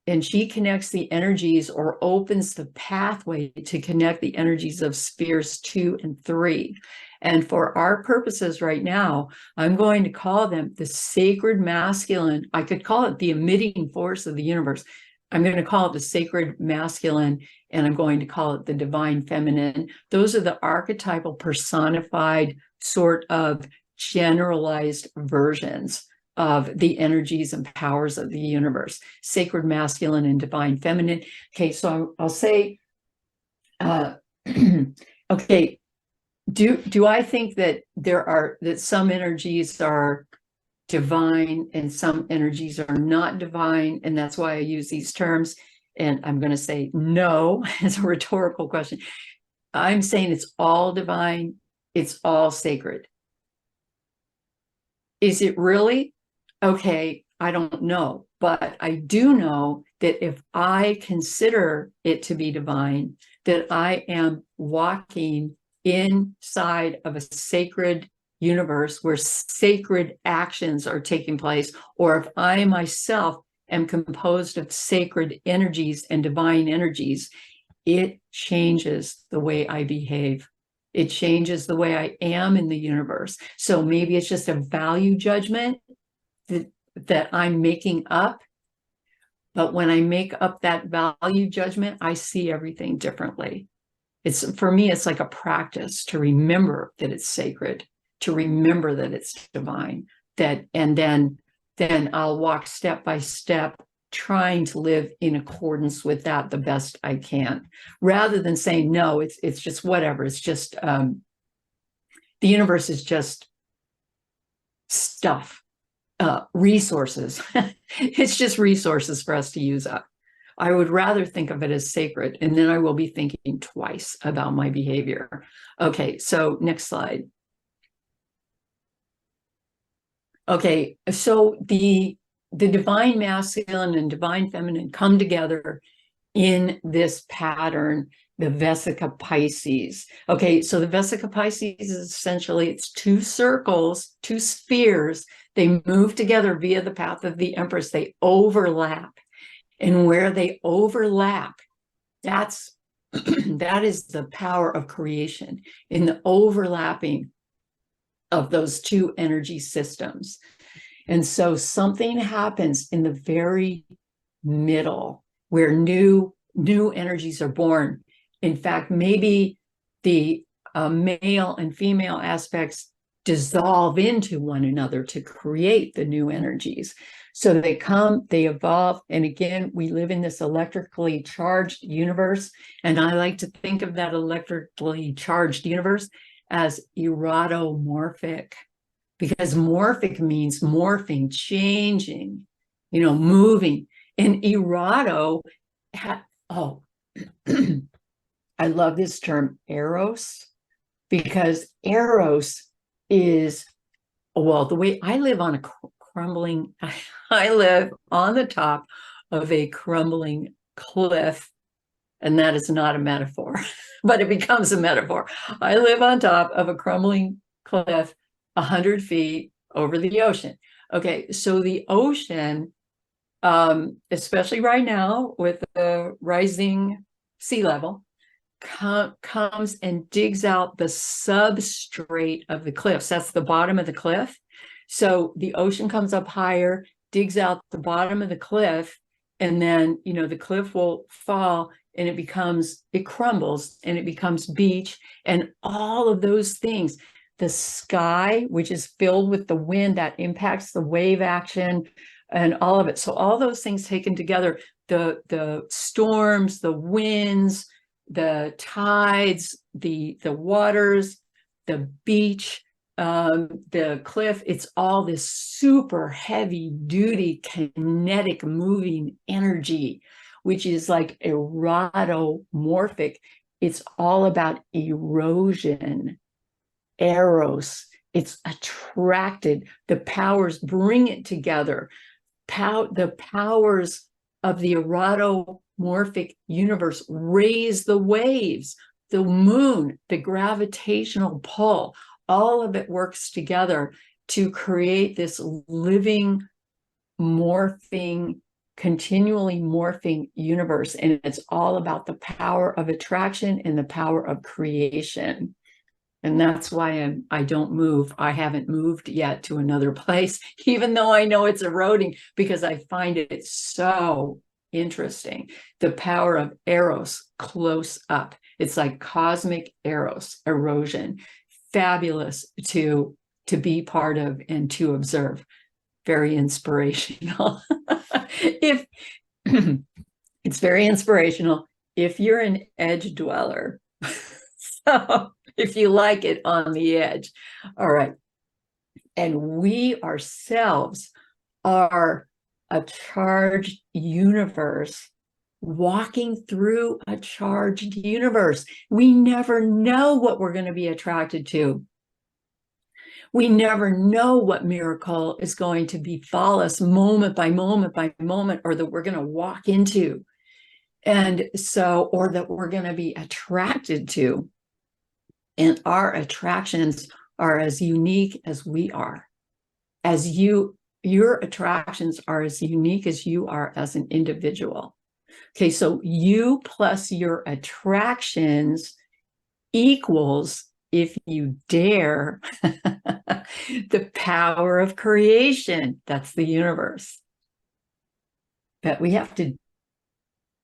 And she connects the energies or opens the pathway to connect the energies of spheres 2 and 3. And for our purposes right now, I'm going to call them the sacred masculine. I could call it the emitting force of the universe. I'm going to call it the sacred masculine, and I'm going to call it the divine feminine. Those are the archetypal personified sort of generalized versions of the energies and powers of the universe, sacred masculine and divine feminine. Okay, so I'll say, okay, do I think that that some energies are divine and some energies are not divine, and that's why I use these terms? And I'm going to say no as a rhetorical question. I'm saying it's all divine, it's all sacred. Is it really? Okay, I don't know, but I do know that if I consider it to be divine, that I am walking inside of a sacred universe where sacred actions are taking place, or if I myself am composed of sacred energies and divine energies, it changes the way I behave. It changes the way I am in the universe. So maybe it's just a value judgment that I'm making up. But when I make up that value judgment, I see everything differently. For me, it's like a practice to remember that it's sacred, to remember that it's divine, and then I'll walk step by step, trying to live in accordance with that the best I can, rather than saying, no, it's just whatever. It's just, the universe is just stuff, resources. It's just resources for us to use up. I would rather think of it as sacred, and then I will be thinking twice about my behavior. Okay, so next slide. Okay, so the divine masculine and divine feminine come together in this pattern, the Vesica Pisces. Okay, so the Vesica Pisces is essentially, it's two circles, two spheres. They move together via the path of the Empress. They overlap. And where they overlap, that is the power of creation, in the overlapping of those two energy systems. And so something happens in the very middle where new energies are born. In fact, maybe the male and female aspects dissolve into one another to create the new energies. So they come, they evolve, and again, we live in this electrically charged universe, and I like to think of that electrically charged universe as erotomorphic, because morphic means morphing, changing, moving. And eroto, I love this term, eros, because eros is, well, the way I live on a crumbling, I live on the top of a crumbling cliff, and that is not a metaphor, but it becomes a metaphor. I live on top of a crumbling cliff 100 feet over the ocean. Okay, so the ocean, especially right now with the rising sea level, comes and digs out the substrate of the cliffs. That's the bottom of the cliff. So the ocean comes up higher, digs out the bottom of the cliff, and then, you know, the cliff will fall and it crumbles and it becomes beach and all of those things. The sky, which is filled with the wind that impacts the wave action and all of it. So all those things taken together, the storms, the winds, the tides, the waters, the beach, the cliff, it's all this super heavy duty kinetic moving energy, which is like erotomorphic. It's all about erosion, eros. It's attracted. The powers bring it together. The powers of the erotomorphic universe raise the waves, the moon, the gravitational pull. All of it works together to create this living, morphing, continually morphing universe. And it's all about the power of attraction and the power of creation. And that's why I don't move. I haven't moved yet to another place, even though I know it's eroding, because I find it so interesting. The power of eros close up. It's like cosmic eros, erosion. Fabulous to be part of and to observe. Very inspirational. If it's very inspirational if you're an edge dweller. So if you like it on the edge. All right. And we ourselves are a charged universe walking through a charged universe. We never know what we're going to be attracted to. We never know what miracle is going to befall us moment by moment by moment, or that we're going to walk into. And so, or that we're going to be attracted to. And our attractions are as unique as we are. Your attractions are as unique as you are as an individual. Okay, so you plus your attractions equals, if you dare, the power of creation. That's the universe. But we have to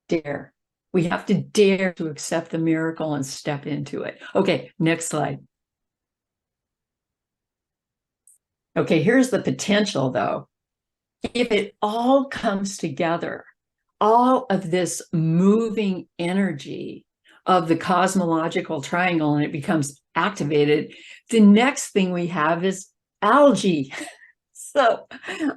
dare. We have to dare to accept the miracle and step into it. Okay, next slide. Okay, here's the potential, though. If it all comes together, all of this moving energy of the cosmological triangle, and it becomes activated, the next thing we have is algae. So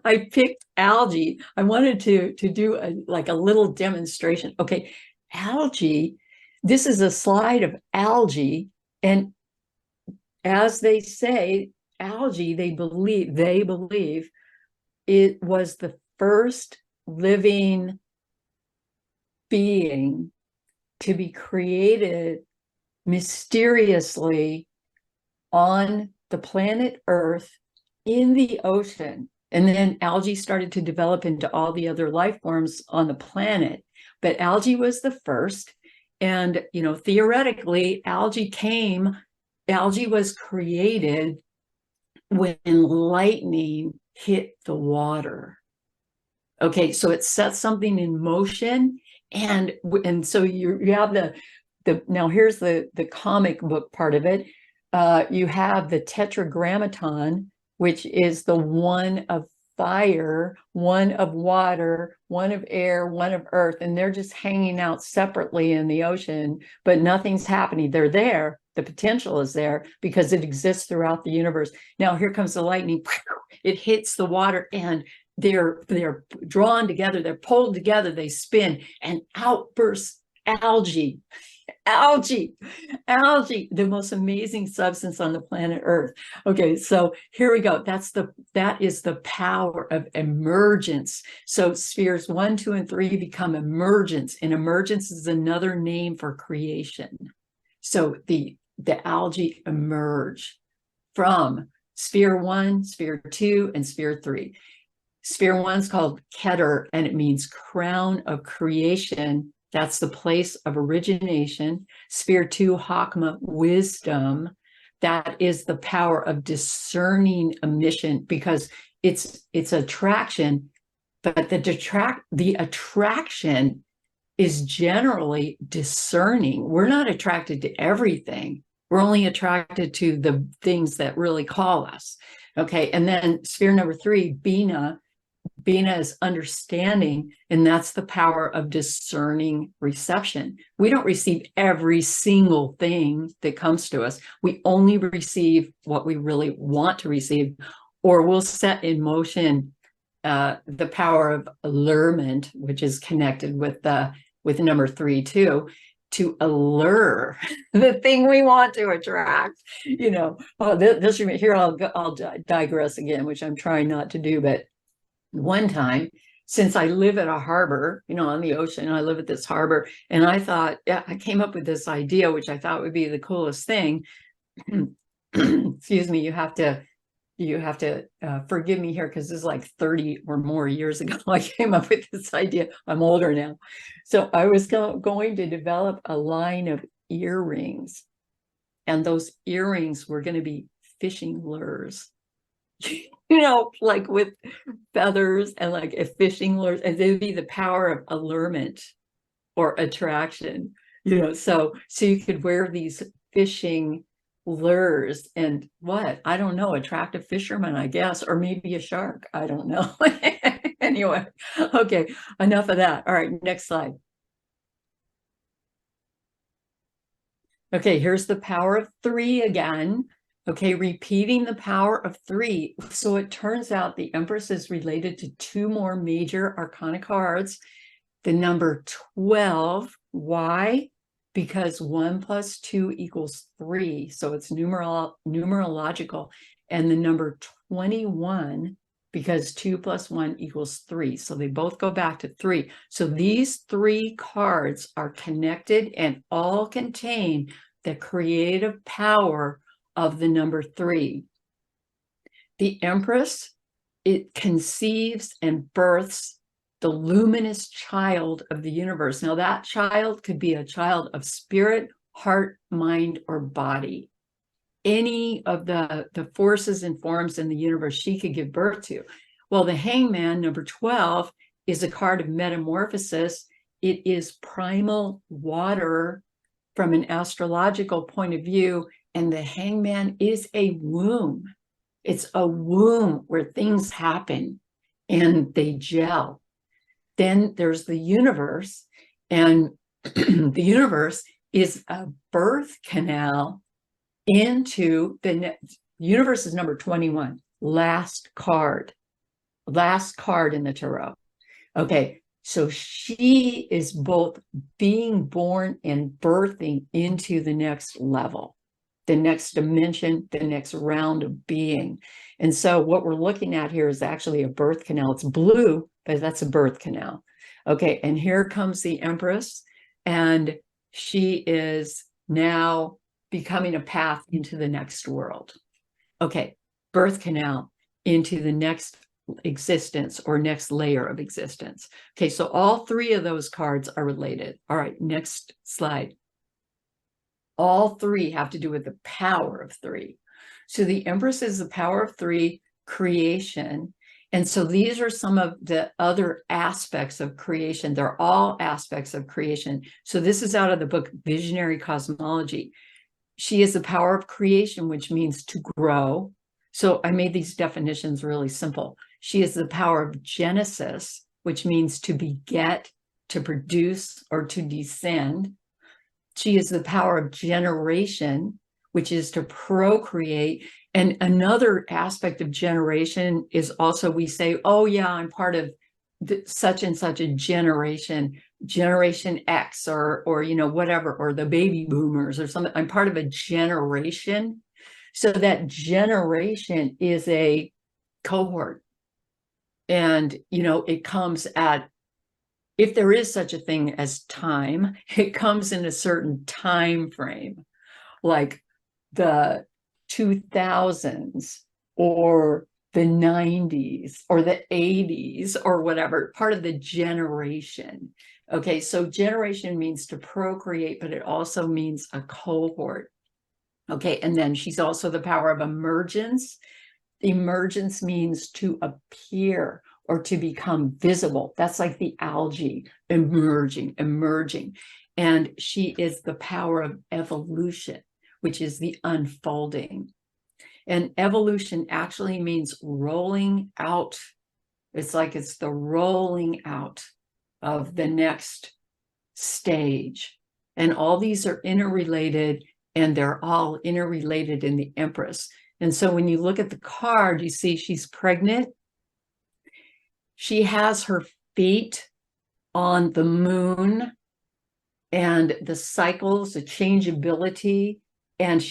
I picked algae. I wanted to do a little demonstration. Okay, algae, this is a slide of algae, and as they say, algae, they believe it was the first living being to be created mysteriously on the planet Earth in the ocean. And then algae started to develop into all the other life forms on the planet. But algae was the first. And, you know, theoretically, algae was created when lightning hit the water. Okay, so it sets something in motion. And so you have the now here's the comic book part of it. You have the tetragrammaton, which is the one of fire, one of water, one of air, one of earth, and they're just hanging out separately in the ocean, but nothing's happening. They're there. The potential is there because it exists throughout the universe. Now here comes the lightning. It hits the water and they're drawn together, they're pulled together, they spin, and out bursts algae. Algae, the most amazing substance on the planet Earth. Okay, so here we go. That is the power of emergence. So spheres 1, 2, and 3 become emergence, and emergence is another name for creation. So the algae emerge from sphere 1, sphere 2, and sphere 3. Sphere 1 is called Keter, and it means crown of creation. That's the place of origination. Sphere 2, Hakma, wisdom. That is the power of discerning emission, because it's attraction, but the attraction is generally discerning. We're not attracted to everything. We're only attracted to the things that really call us. Okay. And then sphere number 3, Bina. Bina is understanding, and that's the power of discerning reception. We don't receive every single thing that comes to us. We only receive what we really want to receive, or we'll set in motion the power of allurement, which is connected with number 3 too, to allure the thing we want to attract. Here I'll digress again, which I'm trying not to do, but one time, since I live at a harbor, on the ocean, I live at this harbor, and I thought, yeah, I came up with this idea, which I thought would be the coolest thing. Excuse me, you have to forgive me here, because this is like 30 or more years ago I came up with this idea. I'm older now. So I was going to develop a line of earrings, and those earrings were going to be fishing lures. Like with feathers, and like a fishing lures, and they would be the power of allurement or attraction, so you could wear these fishing lures and I don't know, attract a fisherman, I guess, or maybe a shark. I don't know. Anyway, okay, enough of that. All right, next slide. Okay, here's the power of 3 again. Okay, repeating the power of 3. So it turns out the Empress is related to 2 more major arcana cards. The number 12. Why? Because 1 + 2 = 3. So it's numerological. And the number 21, because 2 + 1 = 3. So they both go back to 3. So these 3 cards are connected and all contain the creative power of the number 3. The Empress, it conceives and births the luminous child of the universe. Now, that child could be a child of spirit, heart, mind, or body. Any of the forces and forms in the universe she could give birth to. Well, the Hangman, number 12, is a card of metamorphosis. It is primal water from an astrological point of view, and the Hangman is a womb. It's a womb where things happen and they gel. Then there's the universe, and the universe is a birth canal into the universe. Is number 21, last card in the tarot. Okay, so she is both being born and birthing into the next level, the next dimension, the next round of being. And so what we're looking at here is actually a birth canal. It's blue, but that's a birth canal. Okay, and here comes the Empress, and she is now becoming a path into the next world. Okay, birth canal into the next existence or next layer of existence. Okay, so all 3 of those cards are related. All right, next slide. All 3 have to do with the power of 3. So the Empress is the power of 3, creation. And so these are some of the other aspects of creation. They're all aspects of creation. So this is out of the book Visionary Cosmology. She is the power of creation, which means to grow. So I made these definitions really simple. She is the power of Genesis, which means to beget, to produce, or to descend. She is the power of generation, which is to procreate. And another aspect of generation is also, we say, oh yeah, I'm part of such and such a generation X, or whatever, or the baby boomers or something. I'm part of a generation. So that generation is a cohort. And, it comes at, if there is such a thing as time, it comes in a certain time frame, like the 2000s or the 90s or the 80s or whatever, part of the generation. Okay, so generation means to procreate, but it also means a cohort. Okay, and then she's also the power of emergence. Emergence means to appear or to become visible. That's like the algae emerging. And she is the power of evolution, which is the unfolding. And evolution actually means rolling out. It's like it's the rolling out of the next stage. And all these are interrelated, and they're all interrelated in the Empress. And so when you look at the card, you see she's pregnant. She has her feet on the moon and the cycles, the changeability. And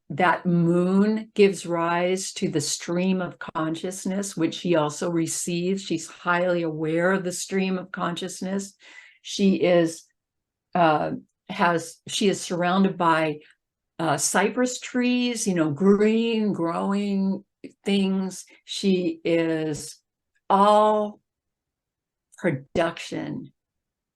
that moon gives rise to the stream of consciousness, which she also receives. She's highly aware of the stream of consciousness. She is surrounded by cypress trees, green growing things. She is all production,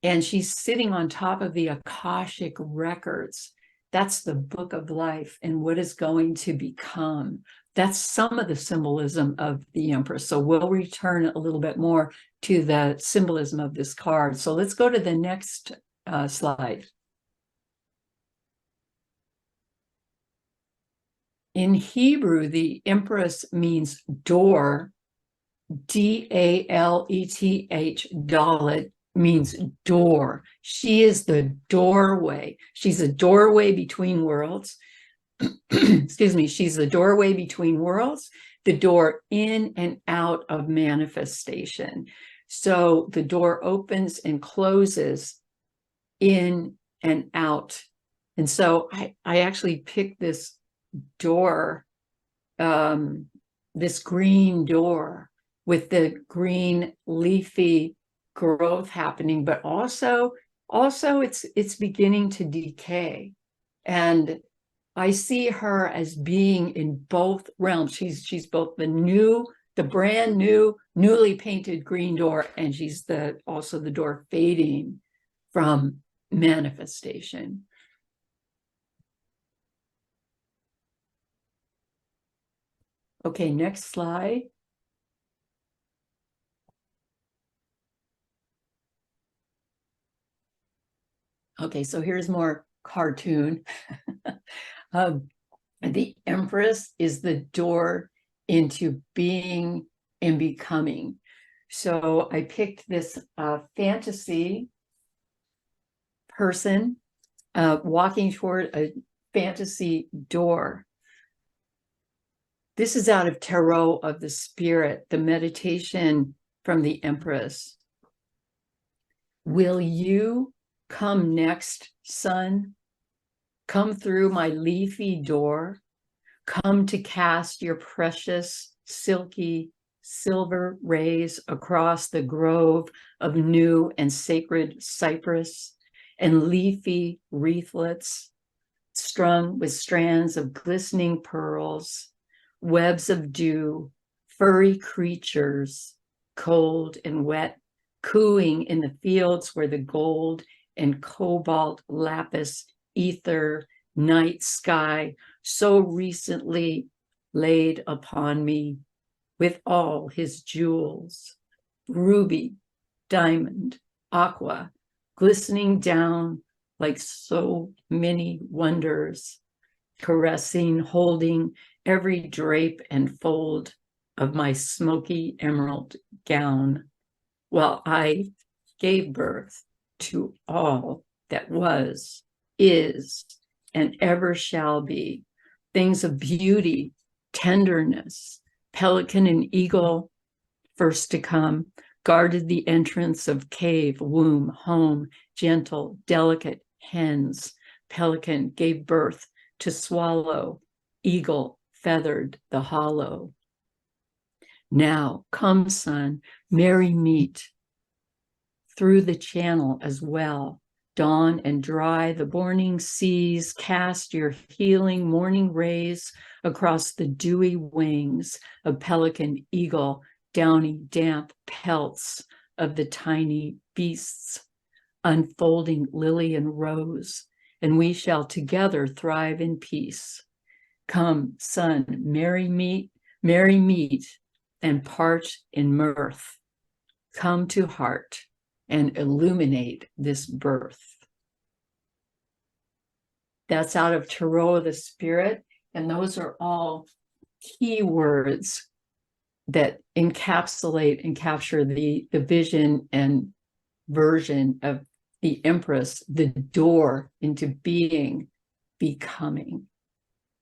and she's sitting on top of the Akashic records. That's the book of life and what is going to become. That's some of the symbolism of the Empress. So we'll return a little bit more to the symbolism of this card. So let's go to the next slide. In Hebrew, the Empress means door. D-A-L-E-T-H, Dalet, means door. She is the doorway. She's a doorway between worlds. Excuse me. She's the doorway between worlds, the door in and out of manifestation. So the door opens and closes in and out. And so I actually picked this door, this green door with the green leafy growth happening, but also it's beginning to decay. And I see her as being in both realms. She's both the brand new, newly painted green door, and she's also the door fading from manifestation. Okay, next slide. Okay, so here's more cartoon. The Empress is the door into being and becoming. So I picked this fantasy person walking toward a fantasy door. This is out of Tarot of the Spirit, the meditation from the Empress. Will you come next, sun? Come through my leafy door. Come to cast your precious, silky, silver rays across the grove of new and sacred cypress and leafy wreathlets strung with strands of glistening pearls, webs of dew, furry creatures, cold and wet, cooing in the fields where the gold and cobalt lapis ether night sky so recently laid upon me with all his jewels, ruby, diamond, aqua, glistening down like so many wonders, caressing, holding every drape and fold of my smoky emerald gown, while I gave birth to all that was, is, and ever shall be, things of beauty, tenderness. Pelican and eagle, first to come, guarded the entrance of cave, womb, home, gentle, delicate hens. Pelican gave birth to swallow, eagle feathered the hollow. Now, come, sun, merry meet through the channel as well. Dawn and dry, the morning seas, cast your healing morning rays across the dewy wings of pelican, eagle, downy, damp pelts of the tiny beasts unfolding lily and rose, and we shall together thrive in peace. Come, sun, merry meet, and part in mirth. Come to heart and illuminate this birth. That's out of Tarot of the Spirit, and those are all key words that encapsulate and capture the vision and version of the Empress, the door into being, becoming.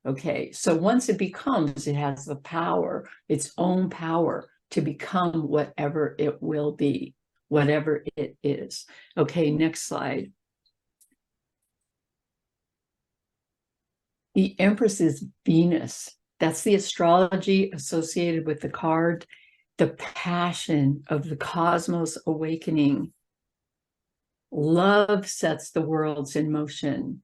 Okay, so once it becomes, it has the power, its own power to become whatever it will be, whatever it is. Okay, next slide. The Empress is Venus. That's the astrology associated with the card, the passion of the cosmos awakening. Love sets the worlds in motion.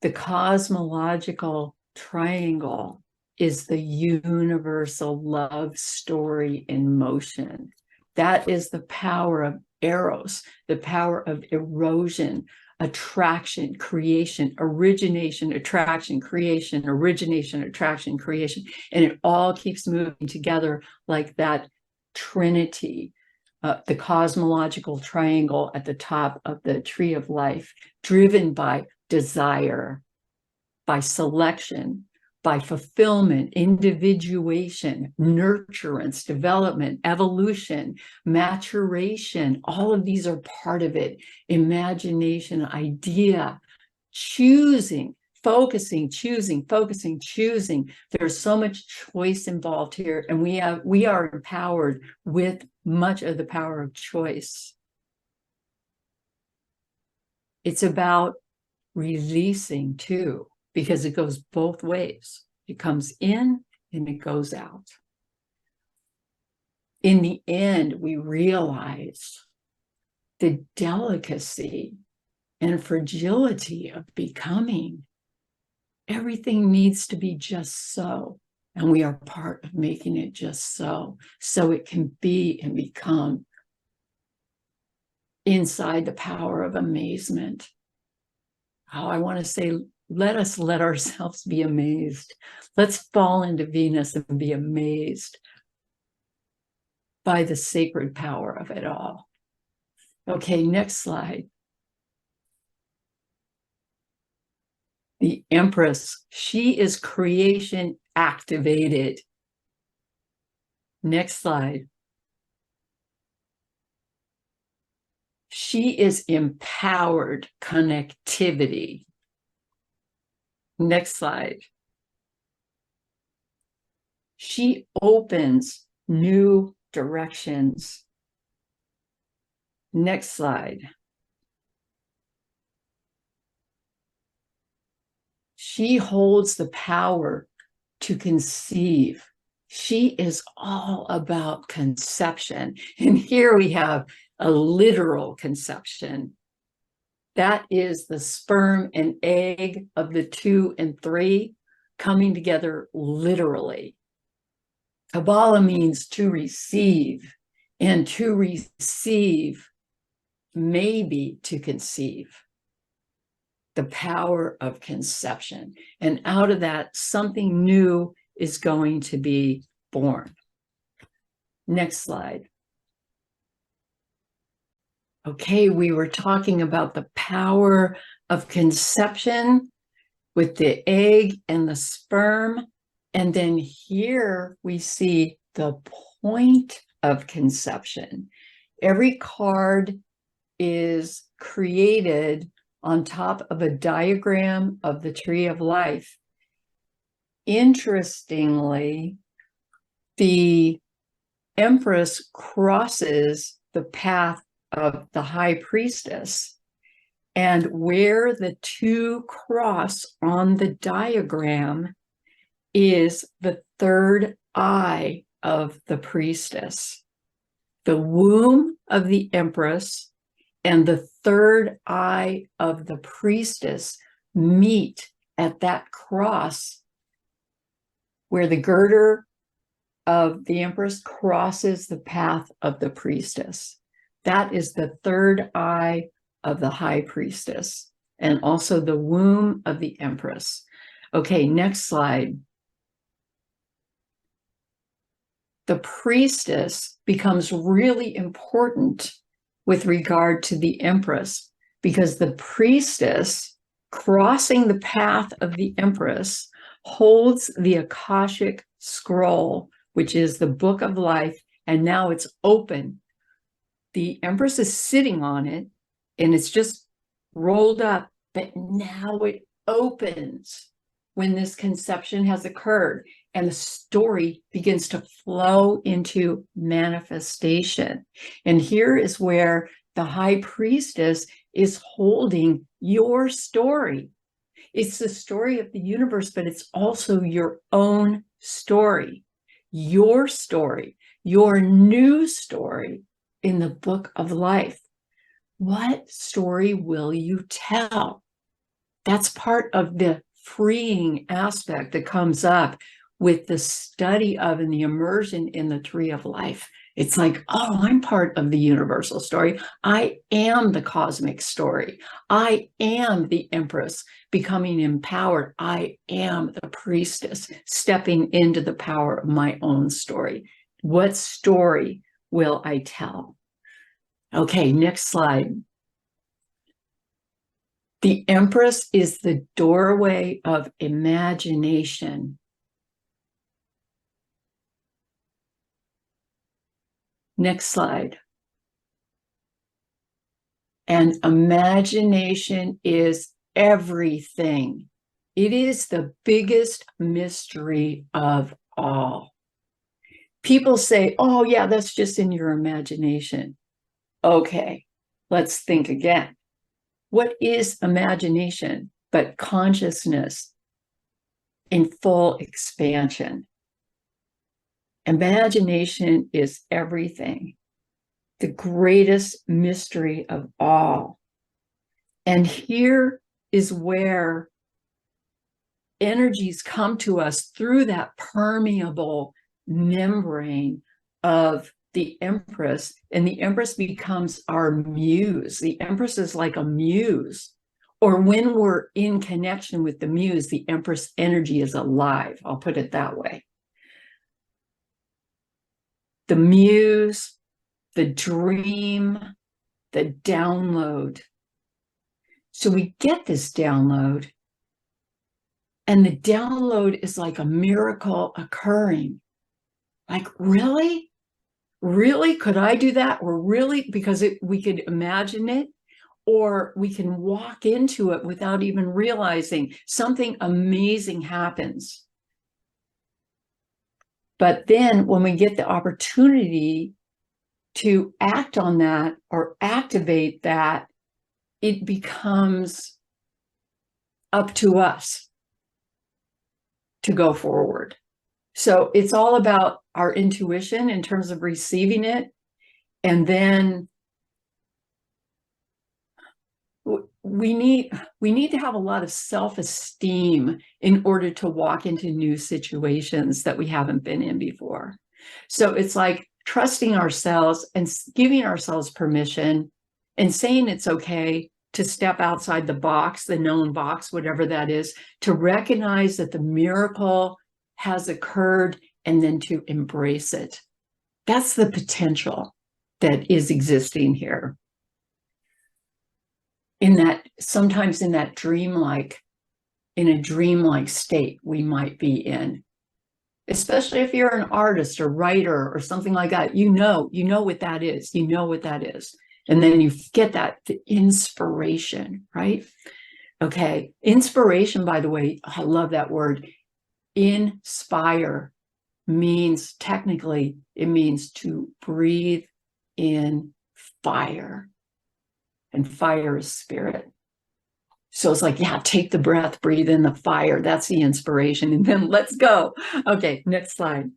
The cosmological triangle is the universal love story in motion. That is the power of Eros, the power of erosion, attraction, creation, origination, attraction, creation, origination, attraction, creation. And it all keeps moving together like that trinity, the cosmological triangle at the top of the tree of life, driven by desire, by selection, by fulfillment, individuation, nurturance, development, evolution, maturation. All of these are part of it. Imagination, idea, choosing, focusing, choosing, focusing, choosing. There's so much choice involved here, and we are empowered with much of the power of choice. It's about releasing too, because it goes both ways. It comes in and it goes out. In the end, we realize the delicacy and fragility of becoming. Everything needs to be just so, and we are part of making it just so it can be and become inside the power of amazement. Oh, I want to say, let us let ourselves be amazed. Let's fall into Venus and be amazed by the sacred power of it all. Okay, next slide. The Empress, she is creation activated. Next slide. She is empowered connectivity. Next slide. She opens new directions. Next slide. She holds the power to conceive. She is all about conception. And here we have a literal conception. That is the sperm and egg of the 2 and 3 coming together literally. Kabbalah means to receive, and to receive may be to conceive. The power of conception. And out of that, something new is going to be born. Next slide. Okay, we were talking about the power of conception with the egg and the sperm. And then here we see the point of conception. Every card is created on top of a diagram of the tree of life. Interestingly, the Empress crosses the path of the High Priestess, and where the 2 cross on the diagram is the 3rd eye of the Priestess. The womb of the Empress and the 3rd eye of the Priestess meet at that cross where the girder of the Empress crosses the path of the Priestess. That is the 3rd eye of the high priestess, and also the womb of the Empress. Okay, next slide. The priestess becomes really important with regard to the Empress, because the priestess, crossing the path of the Empress, holds the Akashic scroll, which is the book of life, and now it's open. The Empress is sitting on it, and it's just rolled up, but now it opens when this conception has occurred, and the story begins to flow into manifestation. And here is where the high priestess is holding your story. It's the story of the universe, but it's also your own story, your new story in the book of life. What story will you tell? That's part of the freeing aspect that comes up with the study of and the immersion in the tree of life. It's like, oh, I'm part of the universal story. I am the cosmic story. I am the Empress becoming empowered. I am the priestess stepping into the power of my own story. What story will I tell? Okay, next slide. The Empress is the doorway of imagination. Next slide. And imagination is everything. It is the biggest mystery of all. People say, oh, yeah, that's just in your imagination. Okay, let's think again. What is imagination but consciousness in full expansion? Imagination is everything, the greatest mystery of all. And here is where energies come to us through that permeable membrane of the Empress, and the Empress becomes our muse. The Empress is like a muse, or when we're in connection with the muse, the Empress energy is alive. I'll put it that way. The muse, the dream, the download. So we get this download, and the download is like a miracle occurring. Like, really? Really? Could I do that? Or really? Because we could imagine it, or we can walk into it without even realizing something amazing happens. But then when we get the opportunity to act on that or activate that, it becomes up to us to go forward. So it's all about our intuition in terms of receiving it. And then we need to have a lot of self-esteem in order to walk into new situations that we haven't been in before. So it's like trusting ourselves and giving ourselves permission and saying it's okay to step outside the box, the known box, whatever that is, to recognize that the miracle has occurred and then to embrace it. That's the potential that is existing here. In that, sometimes in that dreamlike state we might be in, especially if you're an artist or writer or something like that. You know what that is. You know what that is. And then you get the inspiration, right? Okay. Inspiration, by the way, I love that word. Inspire means, technically, it means to breathe in fire. And fire is spirit. So it's like, yeah, take the breath, breathe in the fire. That's the inspiration. And then let's go. Okay, next slide.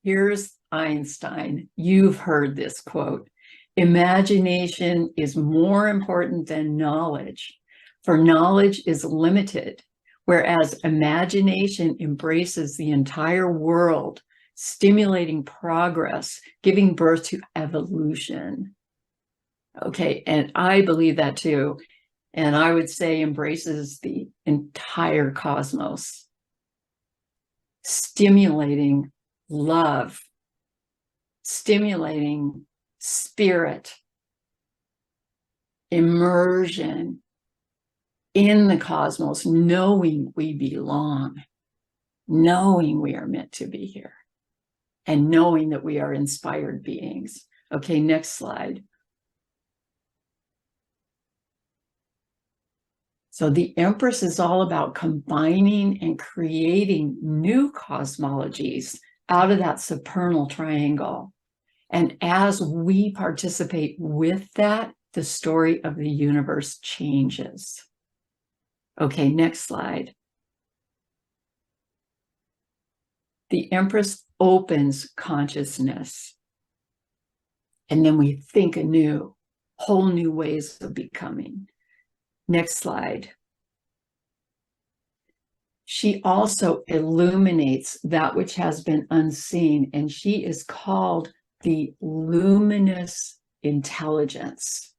Here's Einstein. You've heard this quote. Imagination is more important than knowledge, for knowledge is limited, whereas imagination embraces the entire world stimulating progress, giving birth to evolution. Okay, and I believe that too. And I would say embraces the entire cosmos, stimulating love, stimulating spirit, immersion in the cosmos, knowing we belong, knowing we are meant to be here, and knowing that we are inspired beings. Okay, next slide. So the Empress is all about combining and creating new cosmologies out of that supernal triangle. And as we participate with that, the story of the universe changes. Okay, next slide. The Empress opens consciousness. And then we think anew, whole new ways of becoming. Next slide. She also illuminates that which has been unseen, and she is called the luminous intelligence.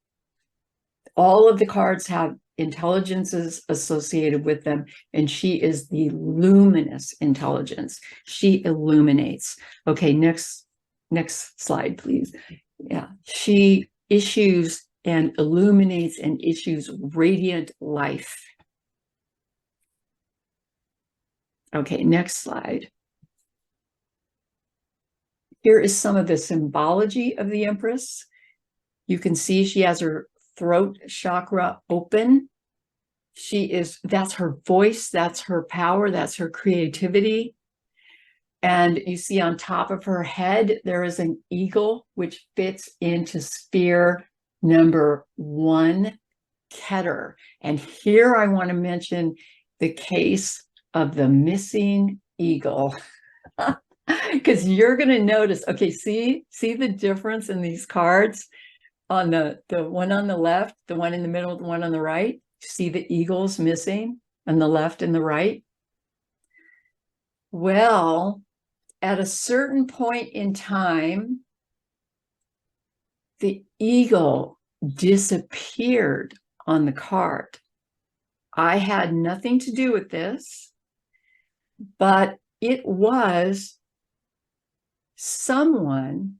All of the cards have intelligences associated with them, and she is the luminous intelligence. She illuminates. Okay, next slide, please. Yeah, she issues and illuminates and issues radiant life. Okay, next slide. Here is some of the symbology of the Empress. You can see she has her throat chakra open. That's her voice, that's her power, that's her creativity. And you see on top of her head, there is an eagle, which fits into sphere number 1, Keter. And here I want to mention the case of the missing eagle. Because you're going to notice, okay, see the difference in these cards on the one on the left, the one in the middle, the one on the right. See the eagles missing on the left and the right? Well, at a certain point in time, the eagle disappeared on the card. I had nothing to do with this, but it was someone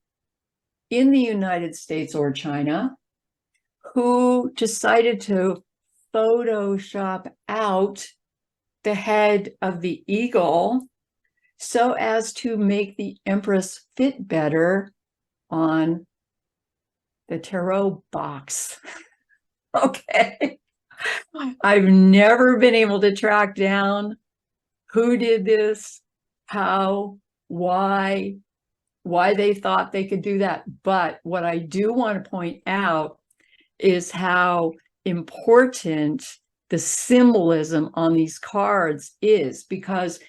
in the United States or China who decided to Photoshop out the head of the eagle so as to make the Empress fit better on the tarot box. Okay. I've never been able to track down who did this, how, why they thought they could do that. But what I do want to point out is how important the symbolism on these cards is, because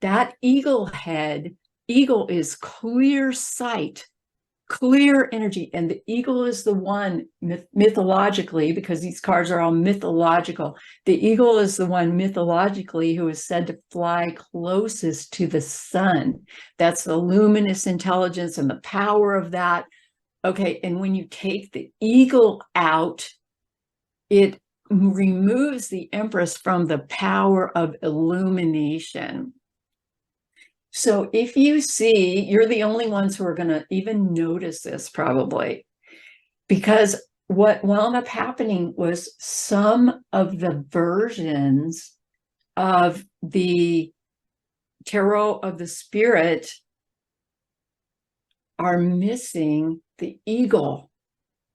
that eagle is clear sight, clear energy. And the eagle is the one mythologically, because these cards are all mythological, the eagle is the one mythologically who is said to fly closest to the sun. That's the luminous intelligence and the power of that. Okay, and when you take the eagle out, it removes the Empress from the power of illumination. So if you see, you're the only ones who are going to even notice this probably, because what wound up happening was some of the versions of the tarot of the spirit are missing the eagle.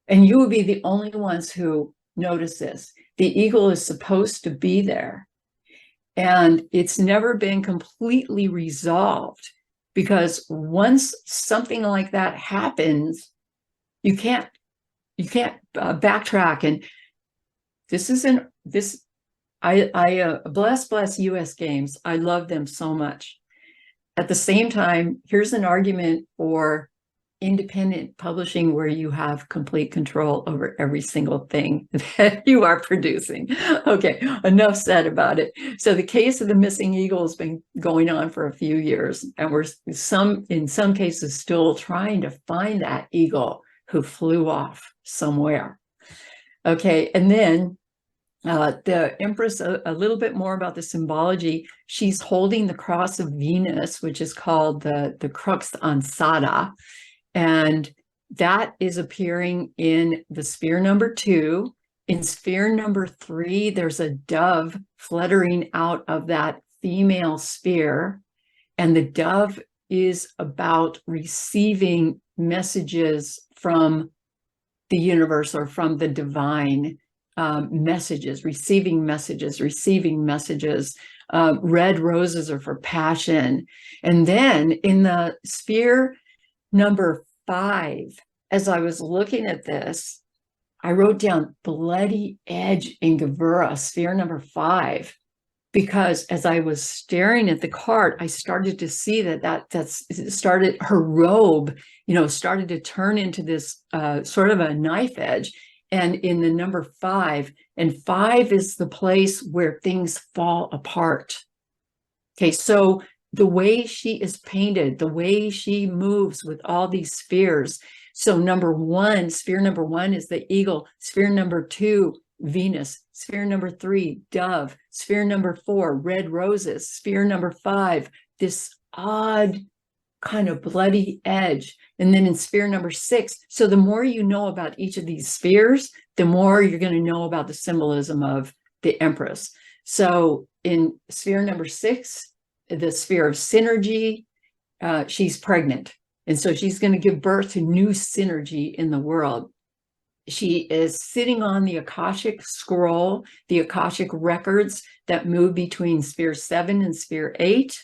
And you would be the only ones who notice this. The eagle is supposed to be there. And it's never been completely resolved, because once something like that happens, you can't backtrack. And this isn't this. I bless U.S. Games. I love them so much. At the same time, here's an argument for independent publishing where you have complete control over every single thing that you are producing. Okay, enough said about it. So the case of the missing eagle has been going on for a few years, and we're in some cases still trying to find that eagle who flew off somewhere. Okay, and then the Empress, a little bit more about the symbology. She's holding the cross of Venus, which is called the crux ansata. And that is appearing in the sphere number 2. In sphere number 3, there's a dove fluttering out of that female sphere. And the dove is about receiving messages from the universe or from the divine, messages, receiving messages. Red roses are for passion. And then in the sphere number 5, as I was looking at this, I wrote down bloody edge in Gevura, sphere number 5, because as I was staring at the card, I started to see that's started, her robe, started to turn into this sort of a knife edge. And in the number 5, and 5 is the place where things fall apart. Okay, so the way she is painted, the way she moves with all these spheres. So number 1, sphere number 1 is the eagle. Sphere number 2, Venus. Sphere number 3, dove. Sphere number 4, red roses. Sphere number 5, this odd kind of bloody edge. And then in sphere number 6, so the more you know about each of these spheres, the more you're going to know about the symbolism of the Empress. So in sphere number 6, the sphere of synergy, she's pregnant. And so she's going to give birth to new synergy in the world. She is sitting on the Akashic scroll, the Akashic records that move between sphere 7 and sphere 8.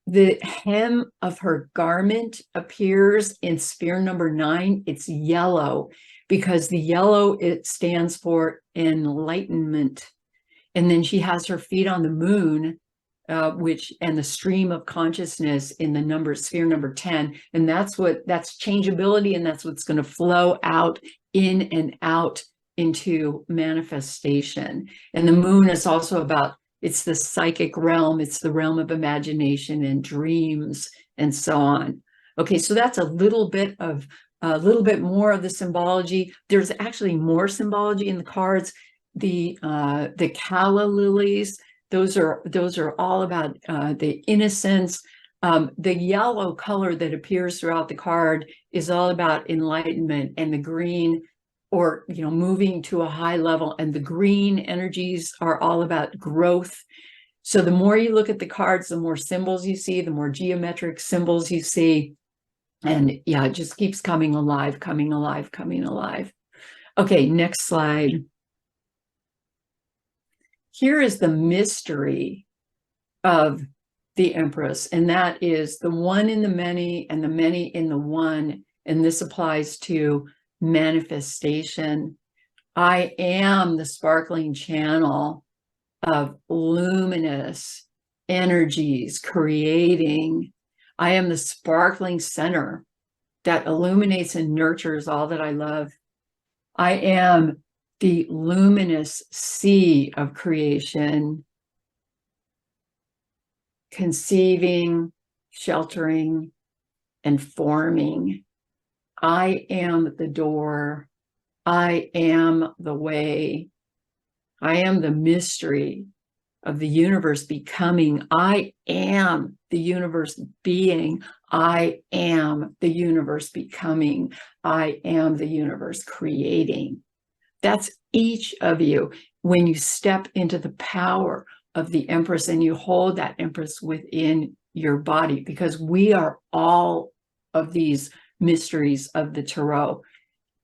The hem of her garment appears in sphere number 9. It's yellow because the yellow, it stands for enlightenment. And then she has her feet on the moon, and the stream of consciousness in the sphere number 10. And that's changeability, and that's what's going to flow out in and out into manifestation. And the moon is also about, it's the psychic realm, it's the realm of imagination and dreams and so on. Okay, so that's a little bit more of the symbology. There's actually more symbology in the cards. The calla lilies, those are all about the innocence. The yellow color that appears throughout the card is all about enlightenment, and the green, or moving to a high level, and the green energies are all about growth. So the more you look at the cards, the more symbols you see, the more geometric symbols you see, and yeah, it just keeps coming alive. Okay, next slide. Here is the mystery of the Empress, and that is the one in the many and the many in the one. And this applies to manifestation. I am the sparkling channel of luminous energies creating. I am the sparkling center that illuminates and nurtures all that I love. I am the luminous sea of creation, conceiving, sheltering, and forming. I am the door. I am the way. I am the mystery of the universe becoming. I am the universe being. I am the universe becoming. I am the universe creating. That's each of you when you step into the power of the Empress and you hold that Empress within your body, because we are all of these mysteries of the Tarot.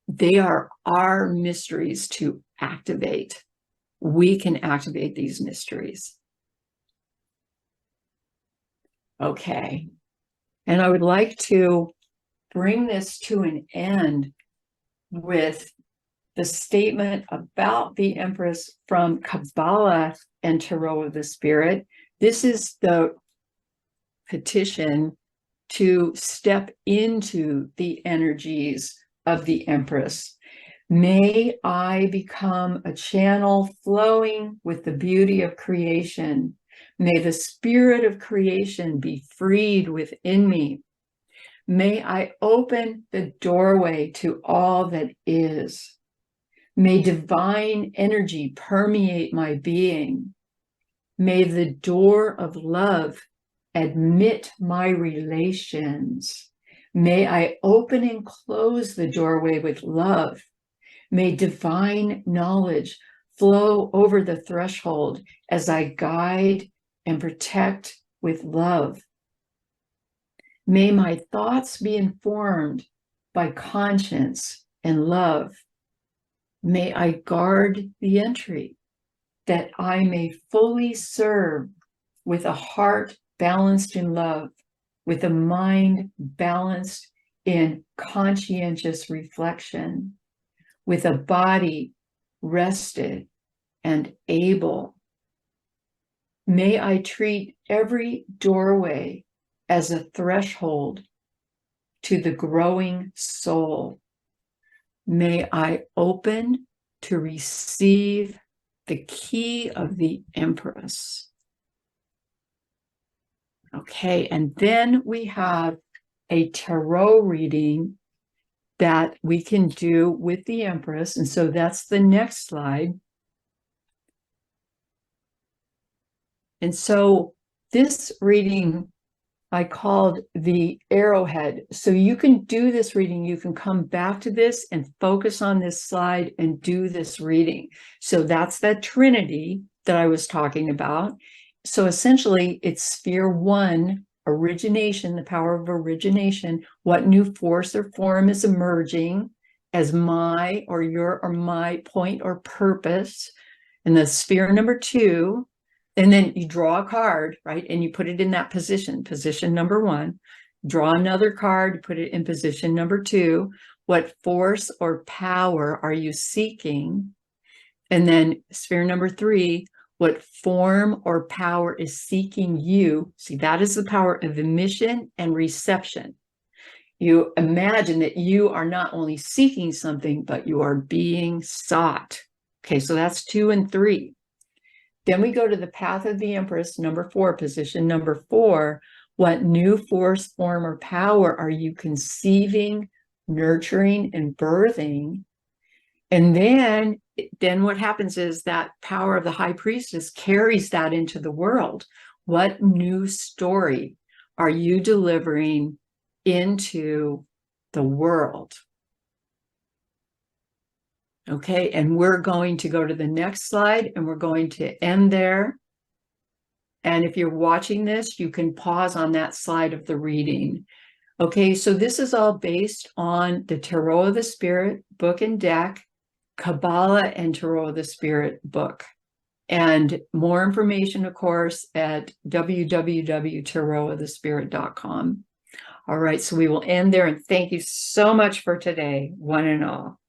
They are our mysteries to activate. We can activate these mysteries. Okay. And I would like to bring this to an end with the statement about the Empress from Kabbalah and Tarot of the Spirit. This is the petition to step into the energies of the Empress. May I become a channel flowing with the beauty of creation. May the spirit of creation be freed within me. May I open the doorway to all that is. May divine energy permeate my being. May the door of love admit my relations. May I open and close the doorway with love. May divine knowledge flow over the threshold as I guide and protect with love. May my thoughts be informed by conscience and love. May I guard the entry that I may fully serve with a heart balanced in love, with a mind balanced in conscientious reflection, with a body rested and able. May I treat every doorway as a threshold to the growing soul. May I open to receive the key of the Empress. Okay, and then we have a tarot reading that we can do with the Empress. And so that's the next slide. And so this reading I called the arrowhead. So you can do this reading. You can come back to this and focus on this slide and do this reading. So that's that Trinity that I was talking about. So essentially it's sphere 1, origination, the power of origination. What new force or form is emerging as my or your or my point or purpose? And the sphere number 2, and then you draw a card, right? And you put it in that position, position number 1. Draw another card, put it in position number 2. What force or power are you seeking? And then sphere number 3, what form or power is seeking you? See, that is the power of emission and reception. You imagine that you are not only seeking something, but you are being sought. Okay, so that's 2 and 3. Then we go to the path of the Empress, number 4, position number 4. What new force, form, or power are you conceiving, nurturing, and birthing? And then what happens is that power of the High Priestess carries that into the world. What new story are you delivering into the world? Okay, and we're going to go to the next slide and we're going to end there. And if you're watching this, you can pause on that slide of the reading. Okay, so this is all based on the Tarot of the Spirit book and deck, Kabbalah and Tarot of the Spirit book. And more information, of course, at www.tarotofthespirit.com. All right, so we will end there. And thank you so much for today, one and all.